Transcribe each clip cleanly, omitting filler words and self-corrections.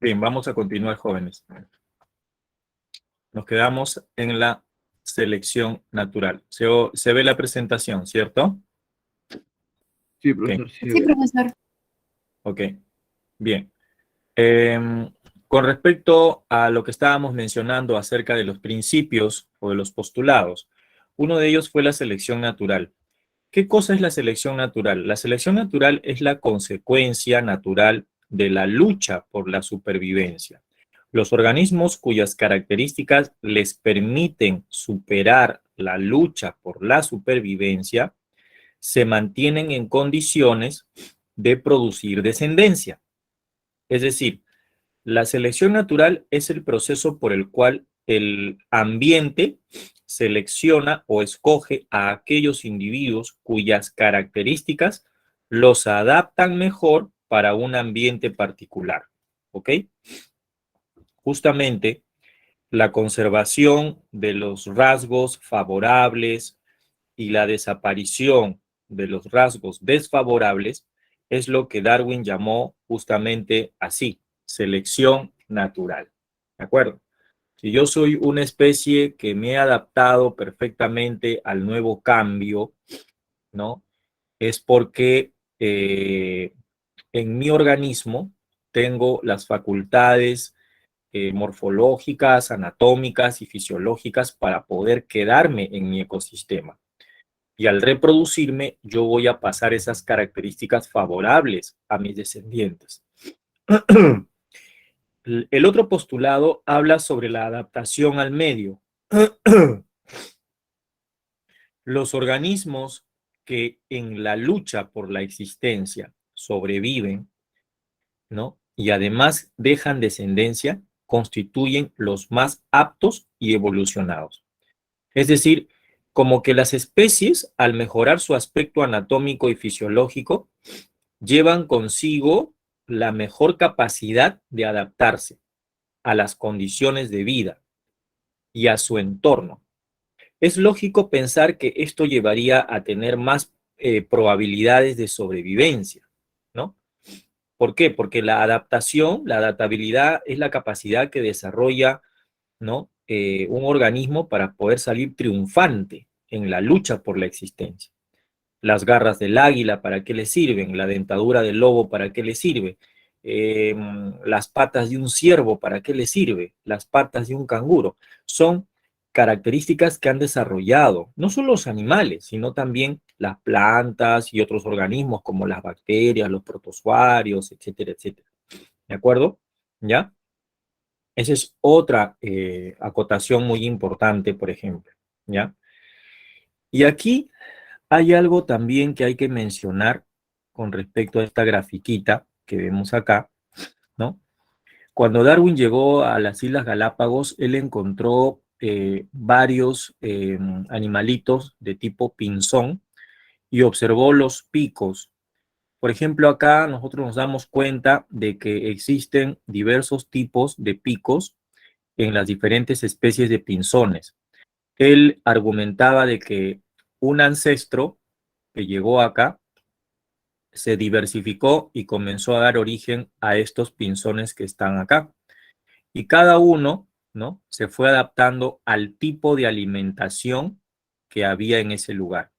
Bien, vamos a continuar, jóvenes. Nos quedamos en la selección natural. Se ve la presentación, ¿cierto? Sí, profesor, sí. Sí, profesor. Ok, bien. Con respecto a lo que estábamos mencionando acerca de los principios o de los postulados, uno de ellos fue la selección natural. ¿Qué cosa es la selección natural? La selección natural es la consecuencia natural de la lucha por la supervivencia. Los organismos cuyas características les permiten superar la lucha por la supervivencia se mantienen en condiciones de producir descendencia. Es decir, la selección natural es el proceso por el cual el ambiente selecciona o escoge a aquellos individuos cuyas características los adaptan mejor para un ambiente particular. ¿Ok? Justamente la conservación de los rasgos favorables y la desaparición de los rasgos desfavorables es lo que Darwin llamó justamente así, selección natural. ¿De acuerdo? Si yo soy una especie que me he adaptado perfectamente al nuevo cambio, ¿no? Es porque en mi organismo tengo las facultades morfológicas, anatómicas y fisiológicas para poder quedarme en mi ecosistema. Y al reproducirme, yo voy a pasar esas características favorables a mis descendientes. El otro postulado habla sobre la adaptación al medio. Los organismos que en la lucha por la existencia sobreviven, ¿no? Y además dejan descendencia, constituyen los más aptos y evolucionados. Es decir, como que las especies, al mejorar su aspecto anatómico y fisiológico, llevan consigo la mejor capacidad de adaptarse a las condiciones de vida y a su entorno. Es lógico pensar que esto llevaría a tener más probabilidades de sobrevivencia, ¿no? ¿Por qué? Porque la adaptación, la adaptabilidad es la capacidad que desarrolla, ¿no? Un organismo para poder salir triunfante en la lucha por la existencia. Las garras del águila, ¿para qué le sirven? La dentadura del lobo, ¿para qué le sirve? Las patas de un ciervo, ¿para qué le sirve? Las patas de un canguro. Son características que han desarrollado no solo los animales, sino también las plantas y otros organismos como las bacterias, los protozoarios, etcétera, etcétera. ¿De acuerdo? ¿Ya? Esa es otra acotación muy importante, por ejemplo. ¿Ya? Y aquí hay algo también que hay que mencionar con respecto a esta grafiquita que vemos acá, ¿no? Cuando Darwin llegó a las Islas Galápagos, él encontró varios animalitos de tipo pinzón y observó los picos. Por ejemplo, acá nosotros nos damos cuenta de que existen diversos tipos de picos en las diferentes especies de pinzones. Él argumentaba de que un ancestro que llegó acá se diversificó y comenzó a dar origen a estos pinzones que están acá. Y cada uno, ¿no? Se fue adaptando al tipo de alimentación que había en ese lugar.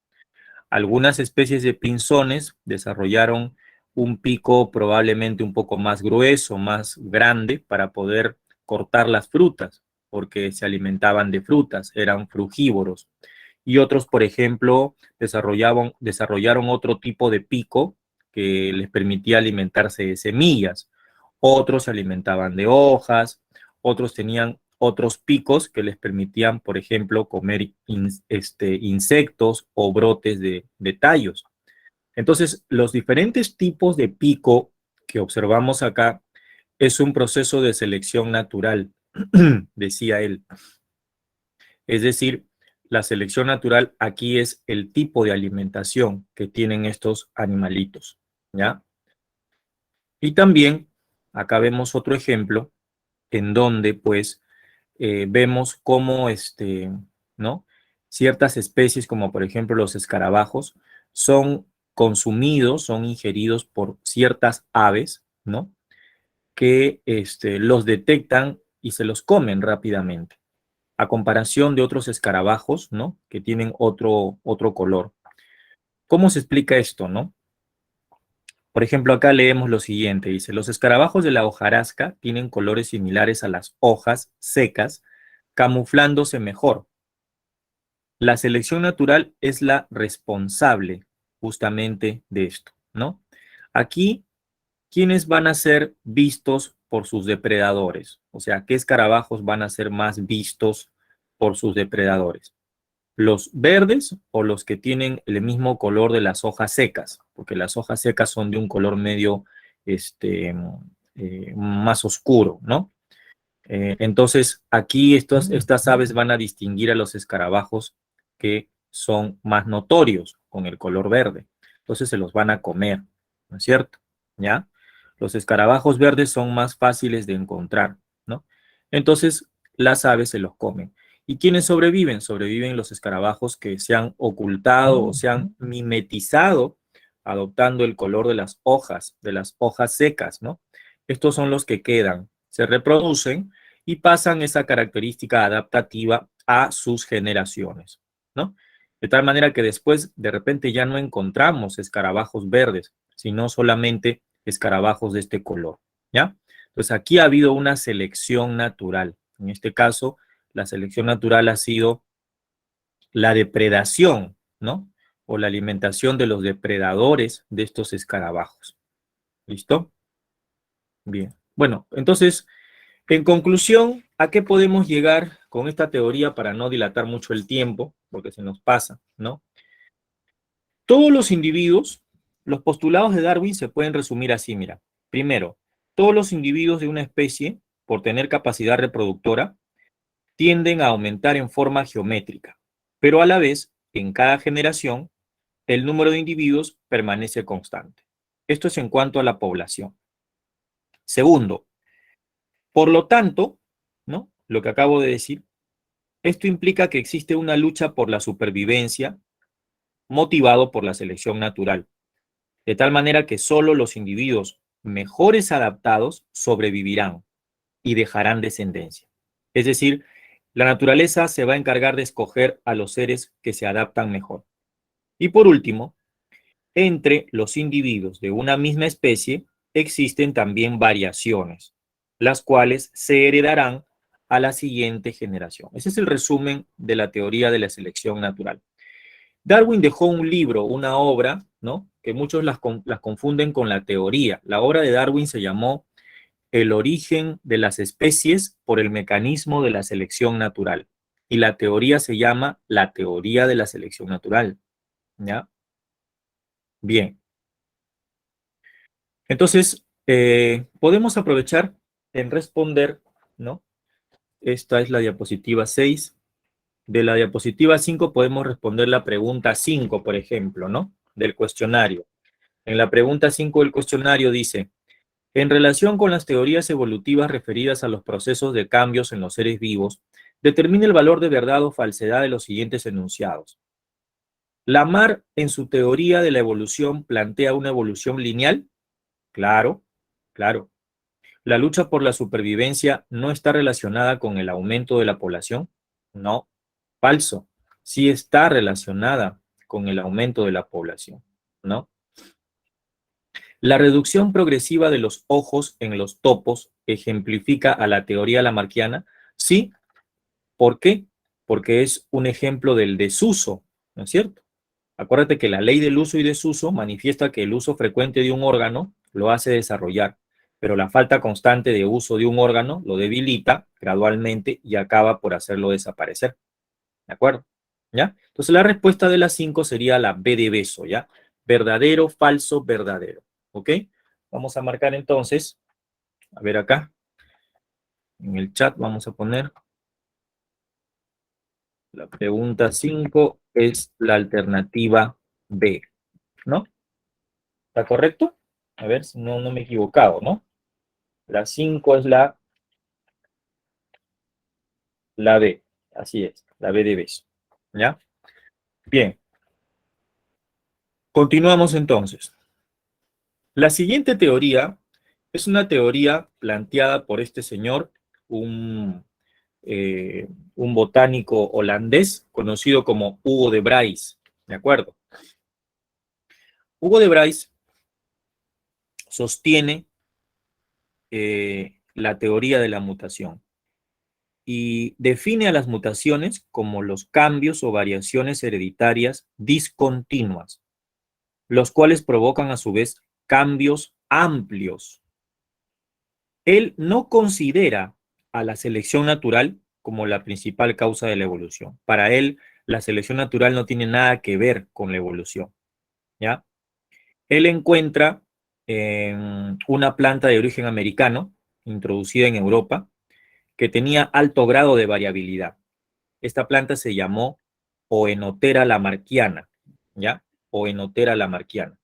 Algunas especies de pinzones desarrollaron un pico probablemente un poco más grueso, más grande, para poder cortar las frutas, porque se alimentaban de frutas, eran frugívoros. Y otros, por ejemplo, desarrollaron otro tipo de pico que les permitía alimentarse de semillas. Otros se alimentaban de hojas, otros tenían otros picos que les permitían, por ejemplo, comer insectos o brotes de tallos. Entonces, los diferentes tipos de pico que observamos acá es un proceso de selección natural, decía él. Es decir, la selección natural aquí es el tipo de alimentación que tienen estos animalitos, ¿ya? Y también, acá vemos otro ejemplo en donde, pues, vemos cómo, ¿no? Ciertas especies, como por ejemplo los escarabajos, son consumidos, son ingeridos por ciertas aves, ¿no? que los detectan y se los comen rápidamente, a comparación de otros escarabajos, ¿no? Que tienen otro color. ¿Cómo se explica esto, no? Por ejemplo, acá leemos lo siguiente, dice, los escarabajos de la hojarasca tienen colores similares a las hojas secas, camuflándose mejor. La selección natural es la responsable justamente de esto, ¿no? Aquí, ¿quiénes van a ser vistos por sus depredadores? O sea, ¿qué escarabajos van a ser más vistos por sus depredadores? ¿Los verdes o los que tienen el mismo color de las hojas secas? Porque las hojas secas son de un color medio más oscuro, ¿no? Entonces, aquí estas aves van a distinguir a los escarabajos que son más notorios con el color verde. Entonces se los van a comer, ¿no es cierto? ¿Ya? Los escarabajos verdes son más fáciles de encontrar, ¿no? Entonces, las aves se los comen. ¿Y quiénes sobreviven? Sobreviven los escarabajos que se han ocultado o se han mimetizado adoptando el color de las hojas secas, ¿no? Estos son los que quedan, se reproducen y pasan esa característica adaptativa a sus generaciones, ¿no? De tal manera que después de repente ya no encontramos escarabajos verdes, sino solamente escarabajos de este color, ¿ya? Entonces aquí ha habido una selección natural. En este caso, la selección natural ha sido la depredación, ¿no? O la alimentación de los depredadores de estos escarabajos. ¿Listo? Bien. Bueno, entonces, en conclusión, ¿a qué podemos llegar con esta teoría para no dilatar mucho el tiempo? Porque se nos pasa, ¿no? Todos los individuos, los postulados de Darwin se pueden resumir así, mira. Primero, todos los individuos de una especie, por tener capacidad reproductora, tienden a aumentar en forma geométrica, pero a la vez, en cada generación, el número de individuos permanece constante. Esto es en cuanto a la población. Segundo, por lo tanto, ¿no? Lo que acabo de decir, esto implica que existe una lucha por la supervivencia motivado por la selección natural, de tal manera que solo los individuos mejores adaptados sobrevivirán y dejarán descendencia. Es decir, la naturaleza se va a encargar de escoger a los seres que se adaptan mejor. Y por último, entre los individuos de una misma especie existen también variaciones, las cuales se heredarán a la siguiente generación. Ese es el resumen de la teoría de la selección natural. Darwin dejó un libro, una obra, ¿no? Que muchos las confunden con la teoría. La obra de Darwin se llamó El origen de las especies por el mecanismo de la selección natural. Y la teoría se llama la teoría de la selección natural. ¿Ya? Bien. Entonces, podemos aprovechar en responder, ¿no? Esta es la diapositiva 6. De la diapositiva 5 podemos responder la pregunta 5, por ejemplo, ¿no? Del cuestionario. En la pregunta 5 del cuestionario dice, en relación con las teorías evolutivas referidas a los procesos de cambios en los seres vivos, determine el valor de verdad o falsedad de los siguientes enunciados. Lamarck, en su teoría de la evolución, plantea una evolución lineal. Claro, claro. ¿La lucha por la supervivencia no está relacionada con el aumento de la población? No, falso. Sí está relacionada con el aumento de la población, ¿no? La reducción progresiva de los ojos en los topos ejemplifica a la teoría lamarquiana. Sí, ¿por qué? Porque es un ejemplo del desuso, ¿no es cierto? Acuérdate que la ley del uso y desuso manifiesta que el uso frecuente de un órgano lo hace desarrollar, pero la falta constante de uso de un órgano lo debilita gradualmente y acaba por hacerlo desaparecer. ¿De acuerdo? ¿Ya? Entonces la respuesta de las 5 sería la B de beso, ¿ya? Verdadero, falso, verdadero. ¿Ok? Vamos a marcar entonces, a ver acá, en el chat vamos a poner, la pregunta 5 es la alternativa B, ¿no? ¿Está correcto? A ver si no me he equivocado, ¿no? La 5 es la B, así es, la B de beso, ¿ya? Bien, continuamos entonces. La siguiente teoría Es una teoría planteada por este señor, un botánico holandés conocido como Hugo de Bryce, ¿de acuerdo? Hugo de Bryce sostiene la teoría de la mutación y define a las mutaciones como los cambios o variaciones hereditarias discontinuas, los cuales provocan a su vez cambios amplios. Él no considera a la selección natural como la principal causa de la evolución. Para él, la selección natural no tiene nada que ver con la evolución, ¿ya? Él encuentra una planta de origen americano, introducida en Europa, que tenía alto grado de variabilidad. Esta planta se llamó Oenotera lamarckiana, ¿ya? Oenotera lamarckiana.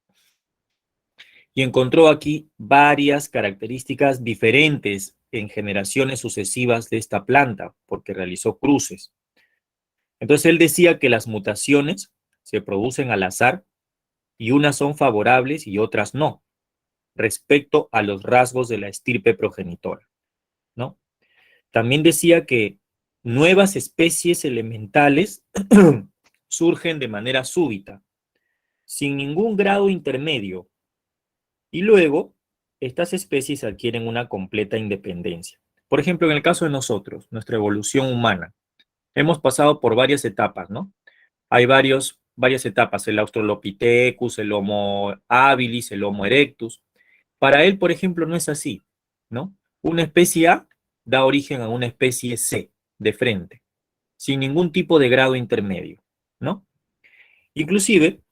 Y encontró aquí varias características diferentes en generaciones sucesivas de esta planta, porque realizó cruces. Entonces él decía que las mutaciones se producen al azar y unas son favorables y otras no, respecto a los rasgos de la estirpe progenitora, ¿no? También decía que nuevas especies elementales surgen de manera súbita, sin ningún grado intermedio, y luego estas especies adquieren una completa independencia. Por ejemplo, en el caso de nosotros, nuestra evolución humana, hemos pasado por varias etapas, ¿no? Hay varias etapas, el Australopithecus, el Homo habilis, el Homo erectus. Para él, por ejemplo, no es así, ¿no? Una especie A da origen a una especie C de frente, sin ningún tipo de grado intermedio, ¿no? Inclusive,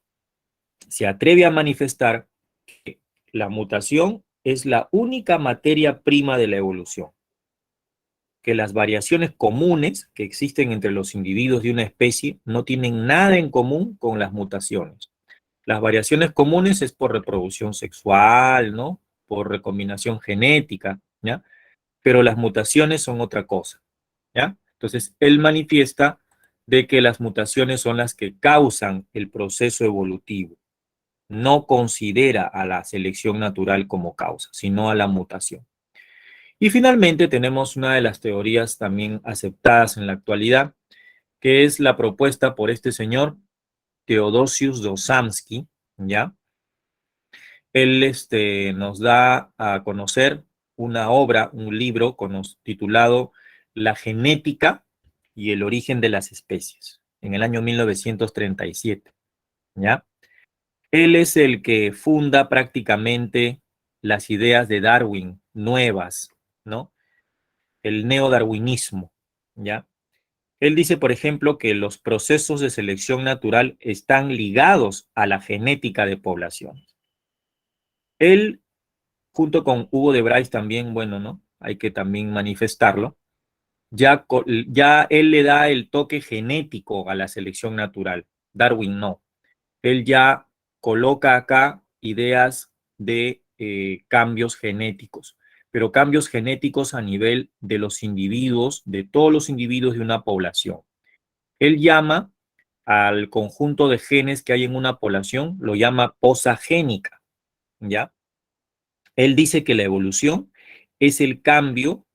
se atreve a manifestar que la mutación es la única materia prima de la evolución, que las variaciones comunes que existen entre los individuos de una especie no tienen nada en común con las mutaciones. Las variaciones comunes es por reproducción sexual, ¿no? Por recombinación genética, ¿ya? Pero las mutaciones son otra cosa, ¿ya? Entonces, él manifiesta de que las mutaciones son las que causan el proceso evolutivo. No considera a la selección natural como causa, sino a la mutación. Y finalmente tenemos una de las teorías también aceptadas en la actualidad, que es la propuesta por este señor, Theodosius Dosamski, ¿ya? Él nos da a conocer una obra, un libro titulado La genética y el origen de las especies, en el año 1937, ¿ya? Él es el que funda prácticamente las ideas de Darwin nuevas, ¿no? El neodarwinismo, ¿ya? Él dice, por ejemplo, que los procesos de selección natural están ligados a la genética de poblaciones. Él, junto con Hugo de Bryce también, bueno, ¿no? Hay que también manifestarlo. Ya él le da el toque genético a la selección natural. Darwin no. Él ya coloca acá ideas de cambios genéticos, pero cambios genéticos a nivel de los individuos, de todos los individuos de una población. Él llama al conjunto de genes que hay en una población, lo llama poza génica, ¿ya? Él dice que la evolución es el cambio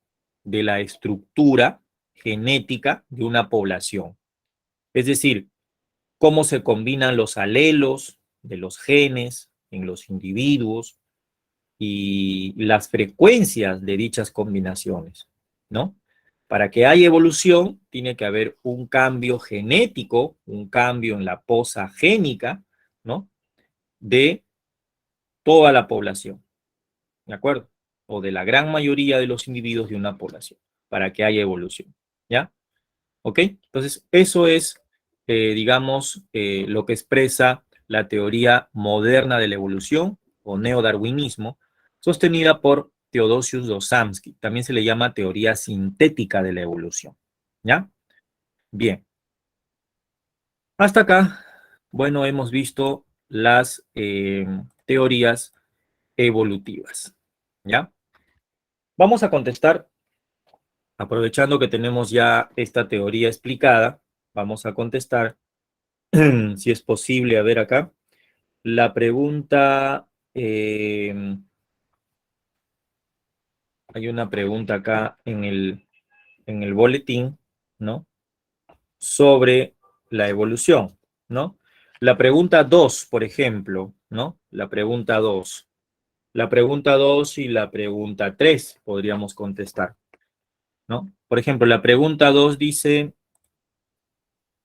de la estructura genética de una población. Es decir, cómo se combinan los alelos de los genes en los individuos y las frecuencias de dichas combinaciones, ¿no? Para que haya evolución, tiene que haber un cambio genético, un cambio en la poza génica, ¿no? De toda la población, ¿de acuerdo? O de la gran mayoría de los individuos de una población, para que haya evolución, ¿ya? ¿Ok? Entonces, eso es, digamos, lo que expresa la teoría moderna de la evolución o neodarwinismo, sostenida por Theodosius Dosamski. También se le llama teoría sintética de la evolución. ¿Ya? Bien. Hasta acá, bueno, hemos visto las teorías evolutivas. ¿Ya? Vamos a contestar, aprovechando que tenemos ya esta teoría explicada, vamos a contestar si es posible, a ver acá. La pregunta hay una pregunta acá en el boletín, ¿no? Sobre la evolución, ¿no? La pregunta 2, por ejemplo, ¿no? La pregunta 2. La pregunta 2 y la pregunta 3 podríamos contestar, ¿no? Por ejemplo, la pregunta 2 dice,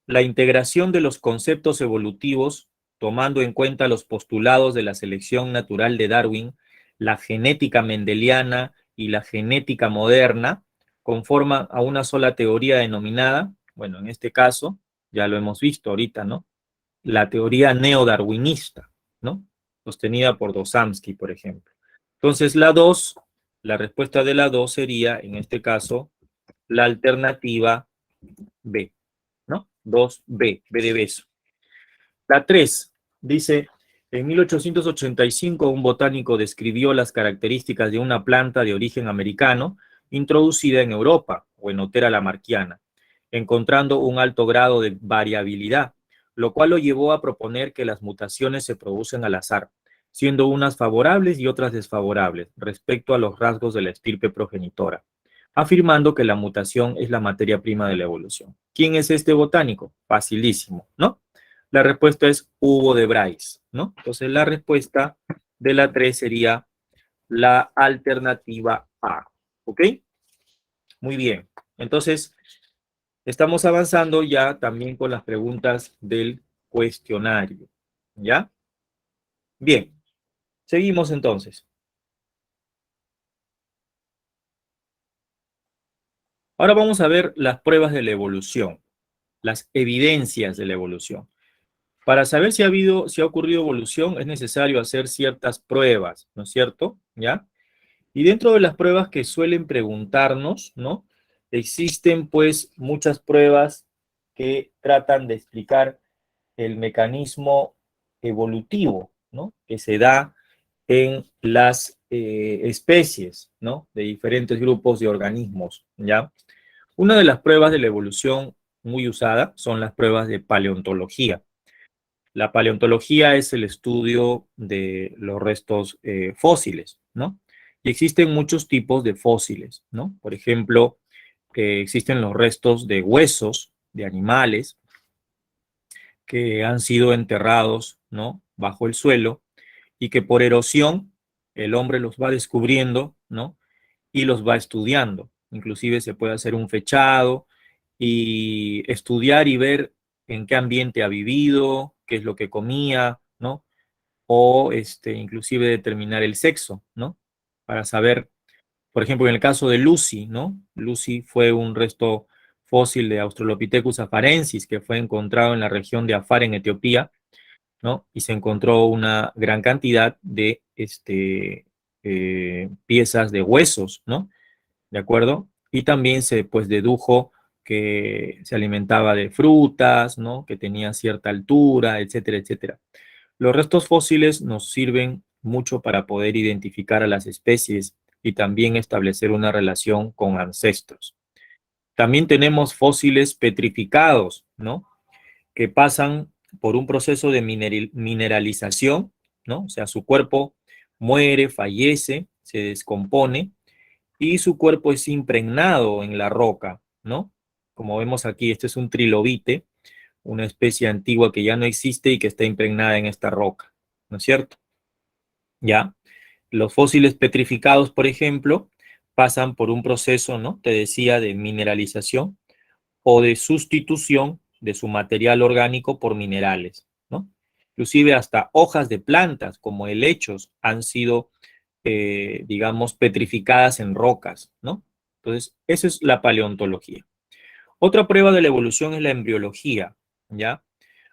la integración de los conceptos evolutivos, tomando en cuenta los postulados de la selección natural de Darwin, la genética mendeliana y la genética moderna, conforman a una sola teoría denominada, bueno, en este caso, ya lo hemos visto ahorita, ¿no? La teoría neodarwinista, ¿no? Sostenida por Dosomsky, por ejemplo. Entonces, la 2, la respuesta de la 2 sería, en este caso, la alternativa B, ¿no? 2B, B de beso. La 3 dice, en 1885 un botánico describió las características de una planta de origen americano introducida en Europa o en Otera lamarquiana, encontrando un alto grado de variabilidad, lo cual lo llevó a proponer que las mutaciones se producen al azar, siendo unas favorables y otras desfavorables respecto a los rasgos de la estirpe progenitora, afirmando que la mutación es la materia prima de la evolución. ¿Quién es este botánico? Facilísimo, ¿no? La respuesta es Hugo de Bryce, ¿no? Entonces la respuesta de la 3 sería la alternativa A, ¿ok? Muy bien. Entonces, estamos avanzando ya también con las preguntas del cuestionario, ¿ya? Bien, seguimos entonces. Ahora vamos a ver las pruebas de la evolución, las evidencias de la evolución. Para saber si ha ocurrido evolución, es necesario hacer ciertas pruebas, ¿no es cierto? ¿Ya? Y dentro de las pruebas que suelen preguntarnos, ¿no? Existen pues muchas pruebas que tratan de explicar el mecanismo evolutivo, ¿no? Que se da en las especies, ¿no? De diferentes grupos de organismos, ¿ya? Una de las pruebas de la evolución muy usada son las pruebas de paleontología. La paleontología es el estudio de los restos fósiles, ¿no? Y existen muchos tipos de fósiles, ¿no? Por ejemplo, existen los restos de huesos de animales que han sido enterrados, ¿no? Bajo el suelo y que por erosión el hombre los va descubriendo, ¿no? Y los va estudiando. Inclusive se puede hacer un fechado y estudiar y ver en qué ambiente ha vivido, qué es lo que comía, ¿no? O inclusive determinar el sexo, ¿no? Para saber, por ejemplo, en el caso de Lucy, ¿no? Lucy fue un resto fósil de Australopithecus afarensis que fue encontrado en la región de Afar en Etiopía, ¿no? Y se encontró una gran cantidad de piezas de huesos, ¿no? ¿De acuerdo? Y también se pues dedujo que se alimentaba de frutas, ¿no? Que tenía cierta altura, etcétera, etcétera. Los restos fósiles nos sirven mucho para poder identificar a las especies y también establecer una relación con ancestros. También tenemos fósiles petrificados, ¿no? Que pasan por un proceso de mineralización, ¿no? O sea, su cuerpo muere, fallece, se descompone y su cuerpo es impregnado en la roca, ¿no? Como vemos aquí, este es un trilobite, una especie antigua que ya no existe y que está impregnada en esta roca, ¿no es cierto? ¿Ya? Los fósiles petrificados, por ejemplo, pasan por un proceso, ¿no? Te decía, de mineralización o de sustitución de su material orgánico por minerales, ¿no? Inclusive hasta hojas de plantas como helechos han sido, digamos, petrificadas en rocas, ¿no? Entonces, eso es la paleontología. Otra prueba de la evolución es la embriología, ¿ya?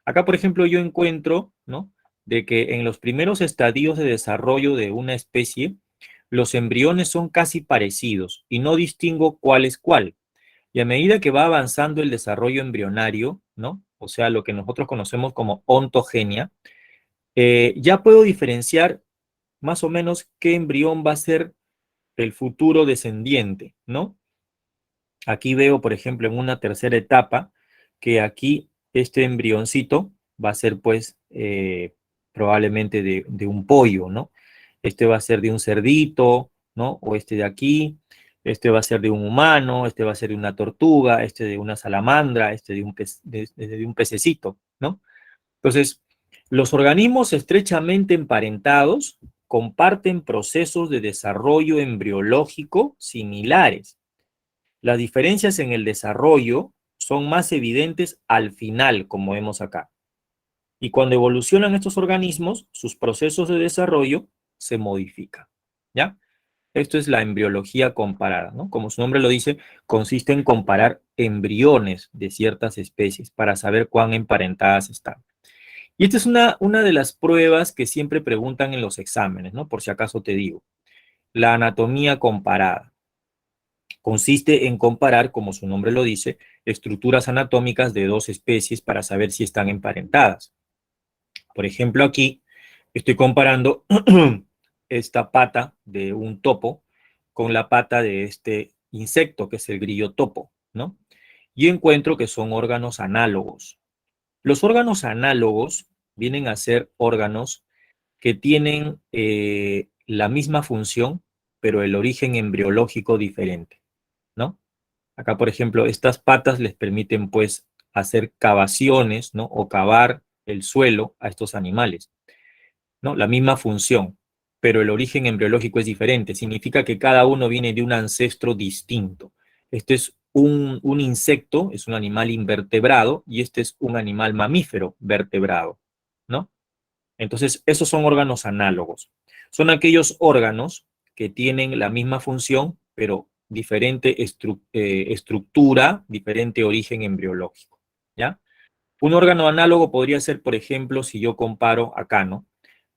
Acá, por ejemplo, yo encuentro, ¿no? De que en los primeros estadios de desarrollo de una especie, los embriones son casi parecidos y no distingo cuál es cuál. Y a medida que va avanzando el desarrollo embrionario, ¿no? O sea, lo que nosotros conocemos como ontogenia, ya puedo diferenciar más o menos qué embrión va a ser el futuro descendiente, ¿no? Aquí veo, por ejemplo, en una tercera etapa, que aquí este embrioncito va a ser, pues, probablemente de un pollo, ¿no? Este va a ser de un cerdito, ¿no? O este de aquí. Este va a ser de un humano, este va a ser de una tortuga, este de una salamandra, este de un pececito, ¿no? Entonces, los organismos estrechamente emparentados comparten procesos de desarrollo embriológico similares. Las diferencias en el desarrollo son más evidentes al final, como vemos acá. Y cuando evolucionan estos organismos, sus procesos de desarrollo se modifican, ¿ya? Esto es la embriología comparada, ¿no? Como su nombre lo dice, consiste en comparar embriones de ciertas especies para saber cuán emparentadas están. Y esta es una de las pruebas que siempre preguntan en los exámenes, ¿no? Por si acaso te digo. La anatomía comparada consiste en comparar, como su nombre lo dice, estructuras anatómicas de dos especies para saber si están emparentadas. Por ejemplo, aquí estoy comparando esta pata de un topo con la pata de este insecto, que es el grillo topo, ¿no? Y encuentro que son órganos análogos. Los órganos análogos vienen a ser órganos que tienen la misma función, pero el origen embriológico diferente, ¿no? Acá, por ejemplo, estas patas les permiten, pues, hacer cavaciones, ¿no? O cavar el suelo a estos animales, ¿no? La misma función, pero el origen embriológico es diferente. Significa que cada uno viene de un ancestro distinto. Este es un insecto, es un animal invertebrado, y este es un animal mamífero vertebrado, ¿no? Entonces, esos son órganos análogos. Son aquellos órganos que tienen la misma función, pero diferente estructura, diferente origen embriológico, ¿ya? Un órgano análogo podría ser, por ejemplo, si yo comparo acá, ¿no?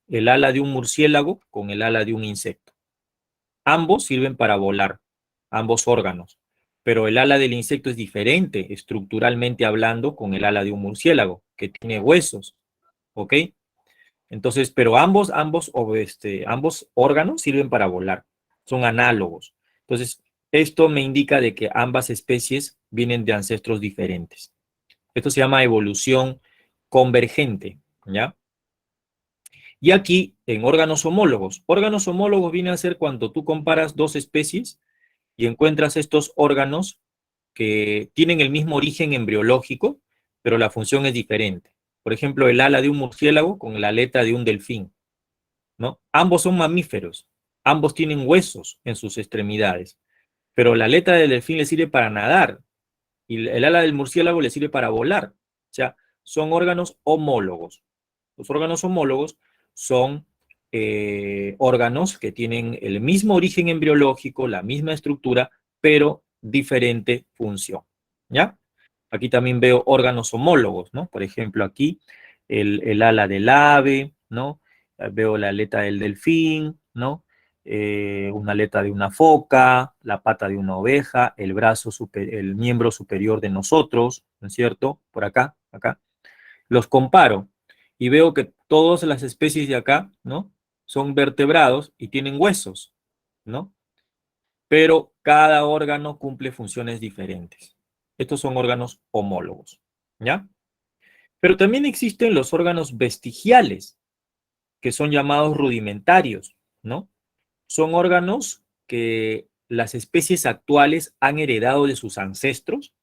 El ala de un murciélago con el ala de un insecto. Ambos sirven para volar, ambos órganos, pero el ala del insecto es diferente, estructuralmente hablando, con el ala de un murciélago, que tiene huesos, ¿ok? Entonces, pero ambos órganos sirven para volar, son análogos. Entonces, esto me indica de que ambas especies vienen de ancestros diferentes. Esto se llama evolución convergente, ¿ya? Y aquí, en órganos homólogos viene a ser cuando tú comparas dos especies y encuentras estos órganos que tienen el mismo origen embriológico, pero la función es diferente. Por ejemplo, el ala de un murciélago con la aleta de un delfín, ¿no? Ambos son mamíferos, ambos tienen huesos en sus extremidades, pero la aleta del delfín le sirve para nadar y el ala del murciélago le sirve para volar. O sea, son órganos homólogos. Los órganos homólogos son órganos que tienen el mismo origen embriológico, la misma estructura, pero diferente función, ¿ya? Aquí también veo órganos homólogos, ¿no? Por ejemplo, aquí el ala del ave, ¿no? Veo la aleta del delfín, ¿no? Una aleta de una foca, la pata de una oveja, el miembro superior de nosotros, ¿no es cierto? Por acá, acá. Los comparo y veo que todas las especies de acá, ¿no? Son vertebrados y tienen huesos, ¿no? Pero cada órgano cumple funciones diferentes. Estos son órganos homólogos, ¿ya? Pero también existen los órganos vestigiales, que son llamados rudimentarios, ¿no? Son órganos que las especies actuales han heredado de sus ancestros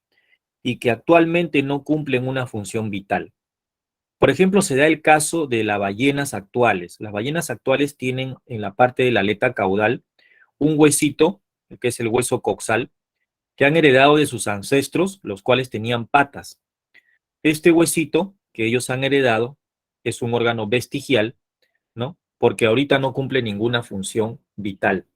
y que actualmente no cumplen una función vital. Por ejemplo, se da el caso de las ballenas actuales. Las ballenas actuales tienen en la parte de la aleta caudal un huesito, que es el hueso coxal, que han heredado de sus ancestros, los cuales tenían patas. Este huesito que ellos han heredado es un órgano vestigial, ¿no? Porque ahorita no cumple ninguna función vital.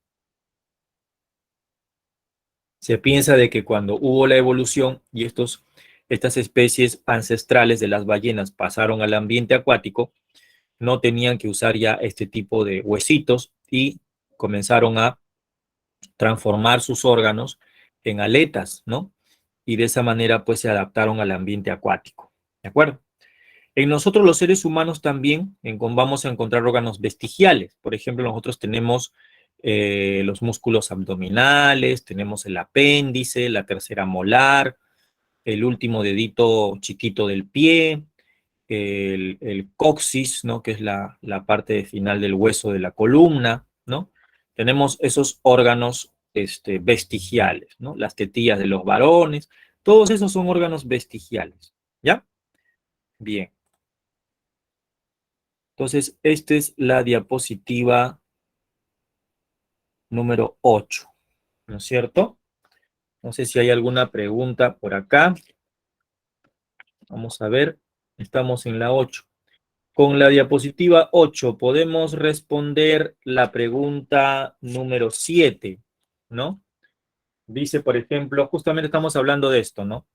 Se piensa de que cuando hubo la evolución y estas especies ancestrales de las ballenas pasaron al ambiente acuático, no tenían que usar ya este tipo de huesitos y comenzaron a transformar sus órganos en aletas, ¿no? Y de esa manera pues se adaptaron al ambiente acuático, ¿de acuerdo? En nosotros los seres humanos también vamos a encontrar órganos vestigiales. Por ejemplo, nosotros tenemos los músculos abdominales, tenemos el apéndice, la tercera molar, el último dedito chiquito del pie, el coxis, ¿no? Que es la parte final del hueso de la columna, ¿no? Tenemos esos órganos vestigiales, ¿no? Las tetillas de los varones, todos esos son órganos vestigiales, ¿ya? Bien. Entonces, esta es la diapositiva número 8, ¿no es cierto? No sé si hay alguna pregunta por acá. Vamos a ver, estamos en la 8. Con la diapositiva 8 podemos responder la pregunta número 7, ¿no? Dice, por ejemplo, justamente estamos hablando de esto, ¿no?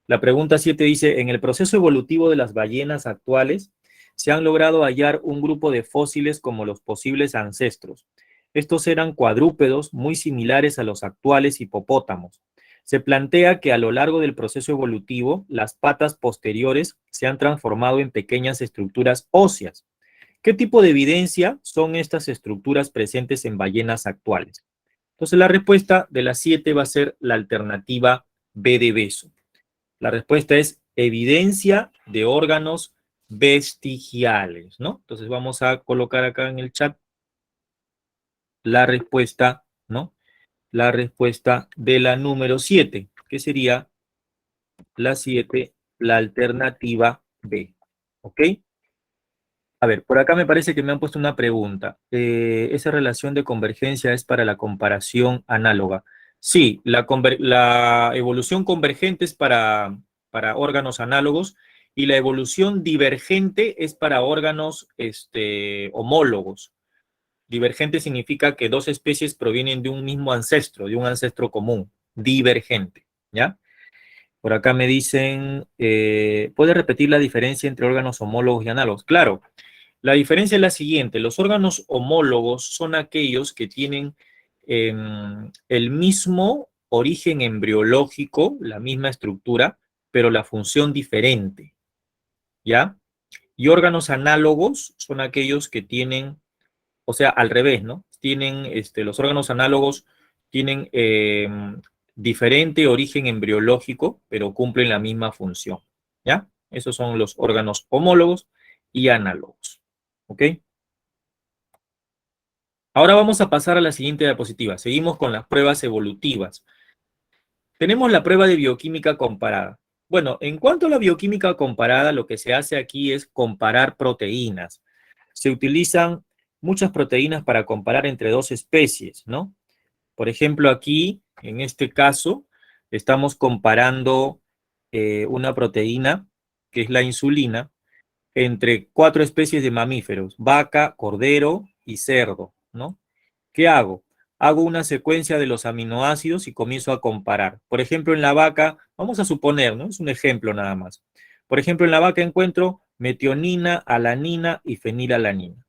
La pregunta 7 dice, en el proceso evolutivo de las ballenas actuales, se han logrado hallar un grupo de fósiles como los posibles ancestros. Estos eran cuadrúpedos muy similares a los actuales hipopótamos. Se plantea que a lo largo del proceso evolutivo, las patas posteriores se han transformado en pequeñas estructuras óseas. ¿Qué tipo de evidencia son estas estructuras presentes en ballenas actuales? Entonces la respuesta de las 7 va a ser la alternativa B de beso. La respuesta es evidencia de órganos vestigiales, ¿no? Entonces vamos a colocar acá en el chat la respuesta, ¿no? La respuesta de la número 7, que sería la 7, la alternativa B, ¿ok? A ver, por acá me parece que me han puesto una pregunta. ¿Esa relación de convergencia es para la comparación análoga? Sí, la evolución convergente es para órganos análogos y la evolución divergente es para órganos homólogos. Divergente significa que dos especies provienen de un mismo ancestro, de un ancestro común. Divergente, ¿ya? Por acá me dicen, ¿puede repetir la diferencia entre órganos homólogos y análogos? Claro. La diferencia es la siguiente, los órganos homólogos son aquellos que tienen el mismo origen embriológico, la misma estructura, pero la función diferente, ¿ya? Y órganos análogos son aquellos que tienen, o sea, al revés, ¿no? Tienen, los órganos análogos tienen diferente origen embriológico, pero cumplen la misma función, ¿ya? Esos son los órganos homólogos y análogos, ¿ok? Ahora vamos a pasar a la siguiente diapositiva. Seguimos con las pruebas evolutivas. Tenemos la prueba de bioquímica comparada. Bueno, en cuanto a la bioquímica comparada, lo que se hace aquí es comparar proteínas. Se utilizan muchas proteínas para comparar entre dos especies, ¿no? Por ejemplo, aquí, en este caso, estamos comparando una proteína, que es la insulina, entre 4 especies de mamíferos, vaca, cordero y cerdo, ¿no? ¿Qué hago? Hago una secuencia de los aminoácidos y comienzo a comparar. Por ejemplo, en la vaca, vamos a suponer, ¿no? Es un ejemplo nada más. Por ejemplo, en la vaca encuentro metionina, alanina y fenilalanina.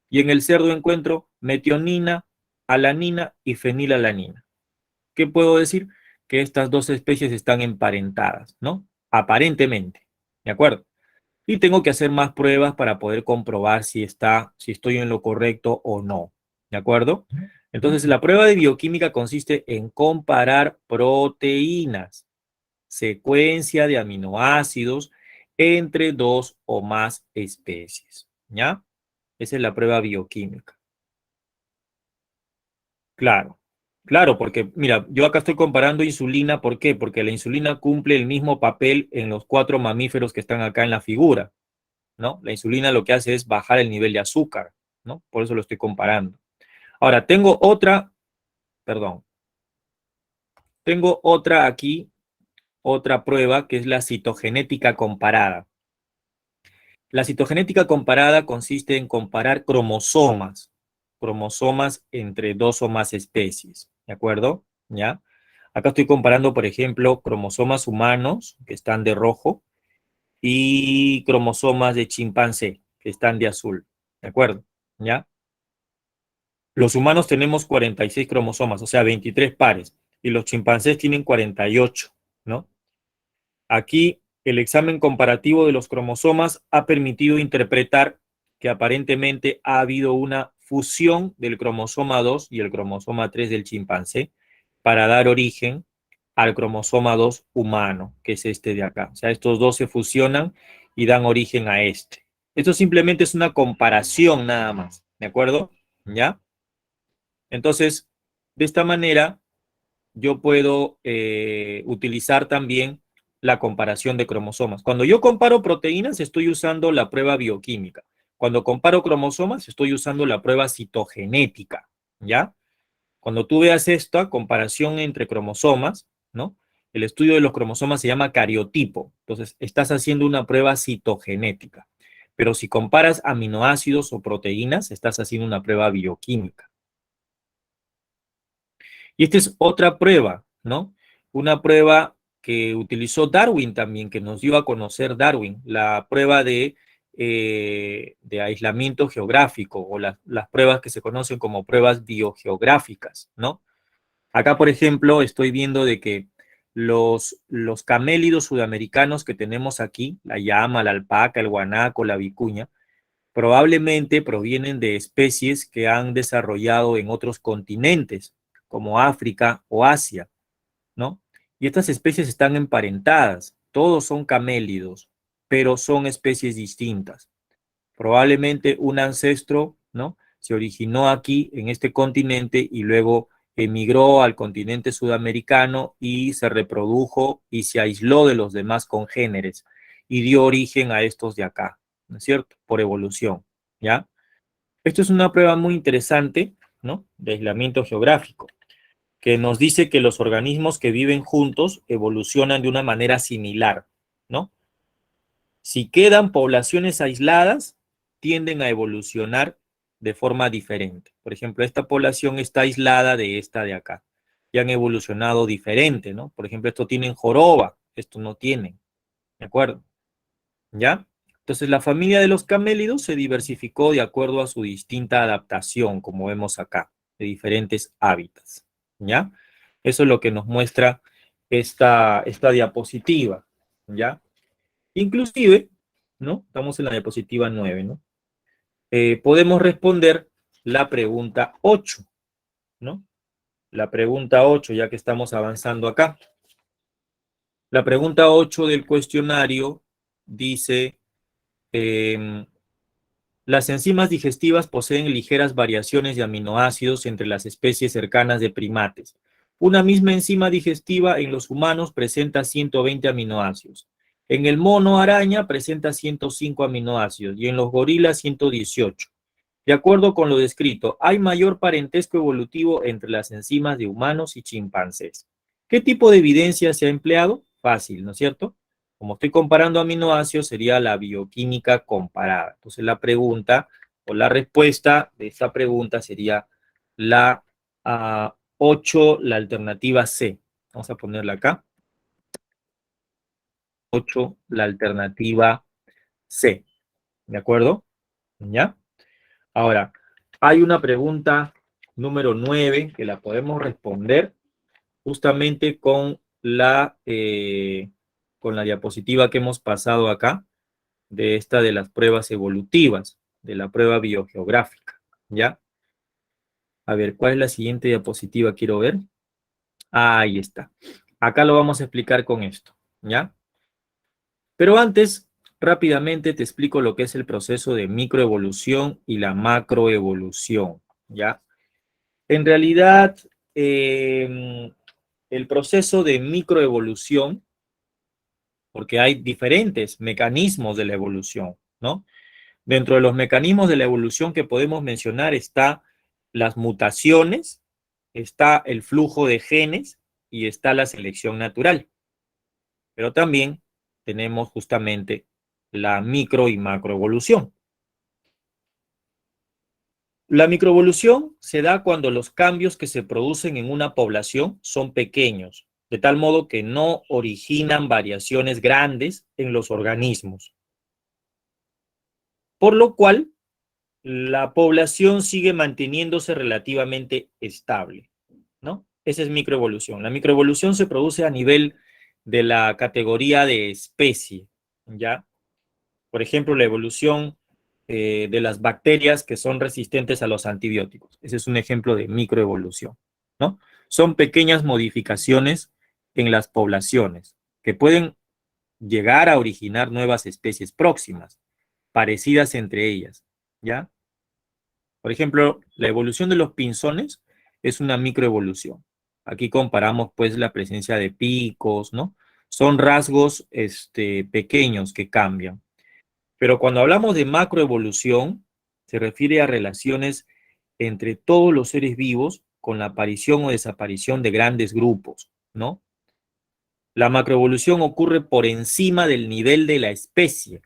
Y en el cerdo encuentro metionina, alanina y fenilalanina. ¿Qué puedo decir? Que estas dos especies están emparentadas, ¿no? Aparentemente, ¿de acuerdo? Y tengo que hacer más pruebas para poder comprobar si estoy en lo correcto o no. ¿De acuerdo? Entonces, la prueba de bioquímica consiste en comparar proteínas, secuencia de aminoácidos entre dos o más especies. ¿Ya? Esa es la prueba bioquímica. Claro, claro, porque mira, yo acá estoy comparando insulina, ¿por qué? Porque la insulina cumple el mismo papel en los 4 mamíferos que están acá en la figura. ¿No? La insulina lo que hace es bajar el nivel de azúcar, ¿no? Por eso lo estoy comparando. Ahora, tengo otra aquí, otra prueba que es la citogenética comparada. La citogenética comparada consiste en comparar cromosomas entre dos o más especies, ¿de acuerdo? ¿Ya? Acá estoy comparando, por ejemplo, cromosomas humanos, que están de rojo, y cromosomas de chimpancé, que están de azul, ¿de acuerdo? ¿Ya? Los humanos tenemos 46 cromosomas, o sea, 23 pares, y los chimpancés tienen 48, ¿no? Aquí, el examen comparativo de los cromosomas ha permitido interpretar que aparentemente ha habido una fusión del cromosoma 2 y el cromosoma 3 del chimpancé para dar origen al cromosoma 2 humano, que es este de acá. O sea, estos dos se fusionan y dan origen a este. Esto simplemente es una comparación nada más, ¿de acuerdo? ¿Ya? Entonces, de esta manera yo puedo utilizar también la comparación de cromosomas. Cuando yo comparo proteínas, estoy usando la prueba bioquímica. Cuando comparo cromosomas, estoy usando la prueba citogenética, ¿ya? Cuando tú veas esta comparación entre cromosomas, ¿no? El estudio de los cromosomas se llama cariotipo. Entonces, estás haciendo una prueba citogenética. Pero si comparas aminoácidos o proteínas, estás haciendo una prueba bioquímica. Y esta es otra prueba, ¿no? Una prueba que utilizó Darwin también, que nos dio a conocer Darwin, la prueba de aislamiento geográfico o las pruebas que se conocen como pruebas biogeográficas, ¿no? Acá, por ejemplo, estoy viendo de que los camélidos sudamericanos que tenemos aquí, la llama, la alpaca, el guanaco, la vicuña, probablemente provienen de especies que han desarrollado en otros continentes, como África o Asia, ¿no? Y estas especies están emparentadas, todos son camélidos, pero son especies distintas. Probablemente un ancestro, ¿no? Se originó aquí en este continente y luego emigró al continente sudamericano y se reprodujo y se aisló de los demás congéneres y dio origen a estos de acá, ¿no es cierto? Por evolución, ¿ya? Esto es una prueba muy interesante, ¿no? De aislamiento geográfico, que nos dice que los organismos que viven juntos evolucionan de una manera similar, ¿no? Si quedan poblaciones aisladas, tienden a evolucionar de forma diferente. Por ejemplo, esta población está aislada de esta de acá. Y han evolucionado diferente, ¿no? Por ejemplo, esto tienen joroba, esto no tienen. ¿De acuerdo? ¿Ya? Entonces, la familia de los camélidos se diversificó de acuerdo a su distinta adaptación, como vemos acá, de diferentes hábitats. ¿Ya? Eso es lo que nos muestra esta diapositiva. ¿Ya? Inclusive, ¿no? Estamos en la diapositiva 9, ¿no? Podemos responder la pregunta 8, ¿no? La pregunta 8, ya que estamos avanzando acá. La pregunta 8 del cuestionario dice, las enzimas digestivas poseen ligeras variaciones de aminoácidos entre las especies cercanas de primates. Una misma enzima digestiva en los humanos presenta 120 aminoácidos. En el mono araña presenta 105 aminoácidos y en los gorilas 118. De acuerdo con lo descrito, hay mayor parentesco evolutivo entre las enzimas de humanos y chimpancés. ¿Qué tipo de evidencia se ha empleado? Fácil, ¿no es cierto? Como estoy comparando aminoácidos, sería la bioquímica comparada. Entonces la pregunta o la respuesta de esta pregunta sería la 8, la alternativa C. Vamos a ponerla acá. 8, la alternativa C. ¿De acuerdo? ¿Ya? Ahora, hay una pregunta número 9 que la podemos responder justamente con la diapositiva que hemos pasado acá, de esta de las pruebas evolutivas, de la prueba biogeográfica, ¿ya? A ver, ¿cuál es la siguiente diapositiva? Quiero ver. Ah, ahí está. Acá lo vamos a explicar con esto, ¿ya? Pero antes, rápidamente te explico lo que es el proceso de microevolución y la macroevolución, ¿ya? En realidad, el proceso de microevolución, porque hay diferentes mecanismos de la evolución, ¿no? Dentro de los mecanismos de la evolución que podemos mencionar está las mutaciones, está el flujo de genes y está la selección natural. Pero también tenemos justamente la micro y macroevolución. La microevolución se da cuando los cambios que se producen en una población son pequeños, de tal modo que no originan variaciones grandes en los organismos, por lo cual la población sigue manteniéndose relativamente estable, ¿no? Esa es microevolución. La microevolución se produce a nivel de la categoría de especie, ¿ya? Por ejemplo, la evolución de las bacterias que son resistentes a los antibióticos. Ese es un ejemplo de microevolución, ¿no? Son pequeñas modificaciones en las poblaciones que pueden llegar a originar nuevas especies próximas, parecidas entre ellas, ¿ya? Por ejemplo, la evolución de los pinzones es una microevolución. Aquí comparamos pues la presencia de picos, ¿no? Son rasgos pequeños que cambian. Pero cuando hablamos de macroevolución, se refiere a relaciones entre todos los seres vivos con la aparición o desaparición de grandes grupos, ¿no? La macroevolución ocurre por encima del nivel de la especie,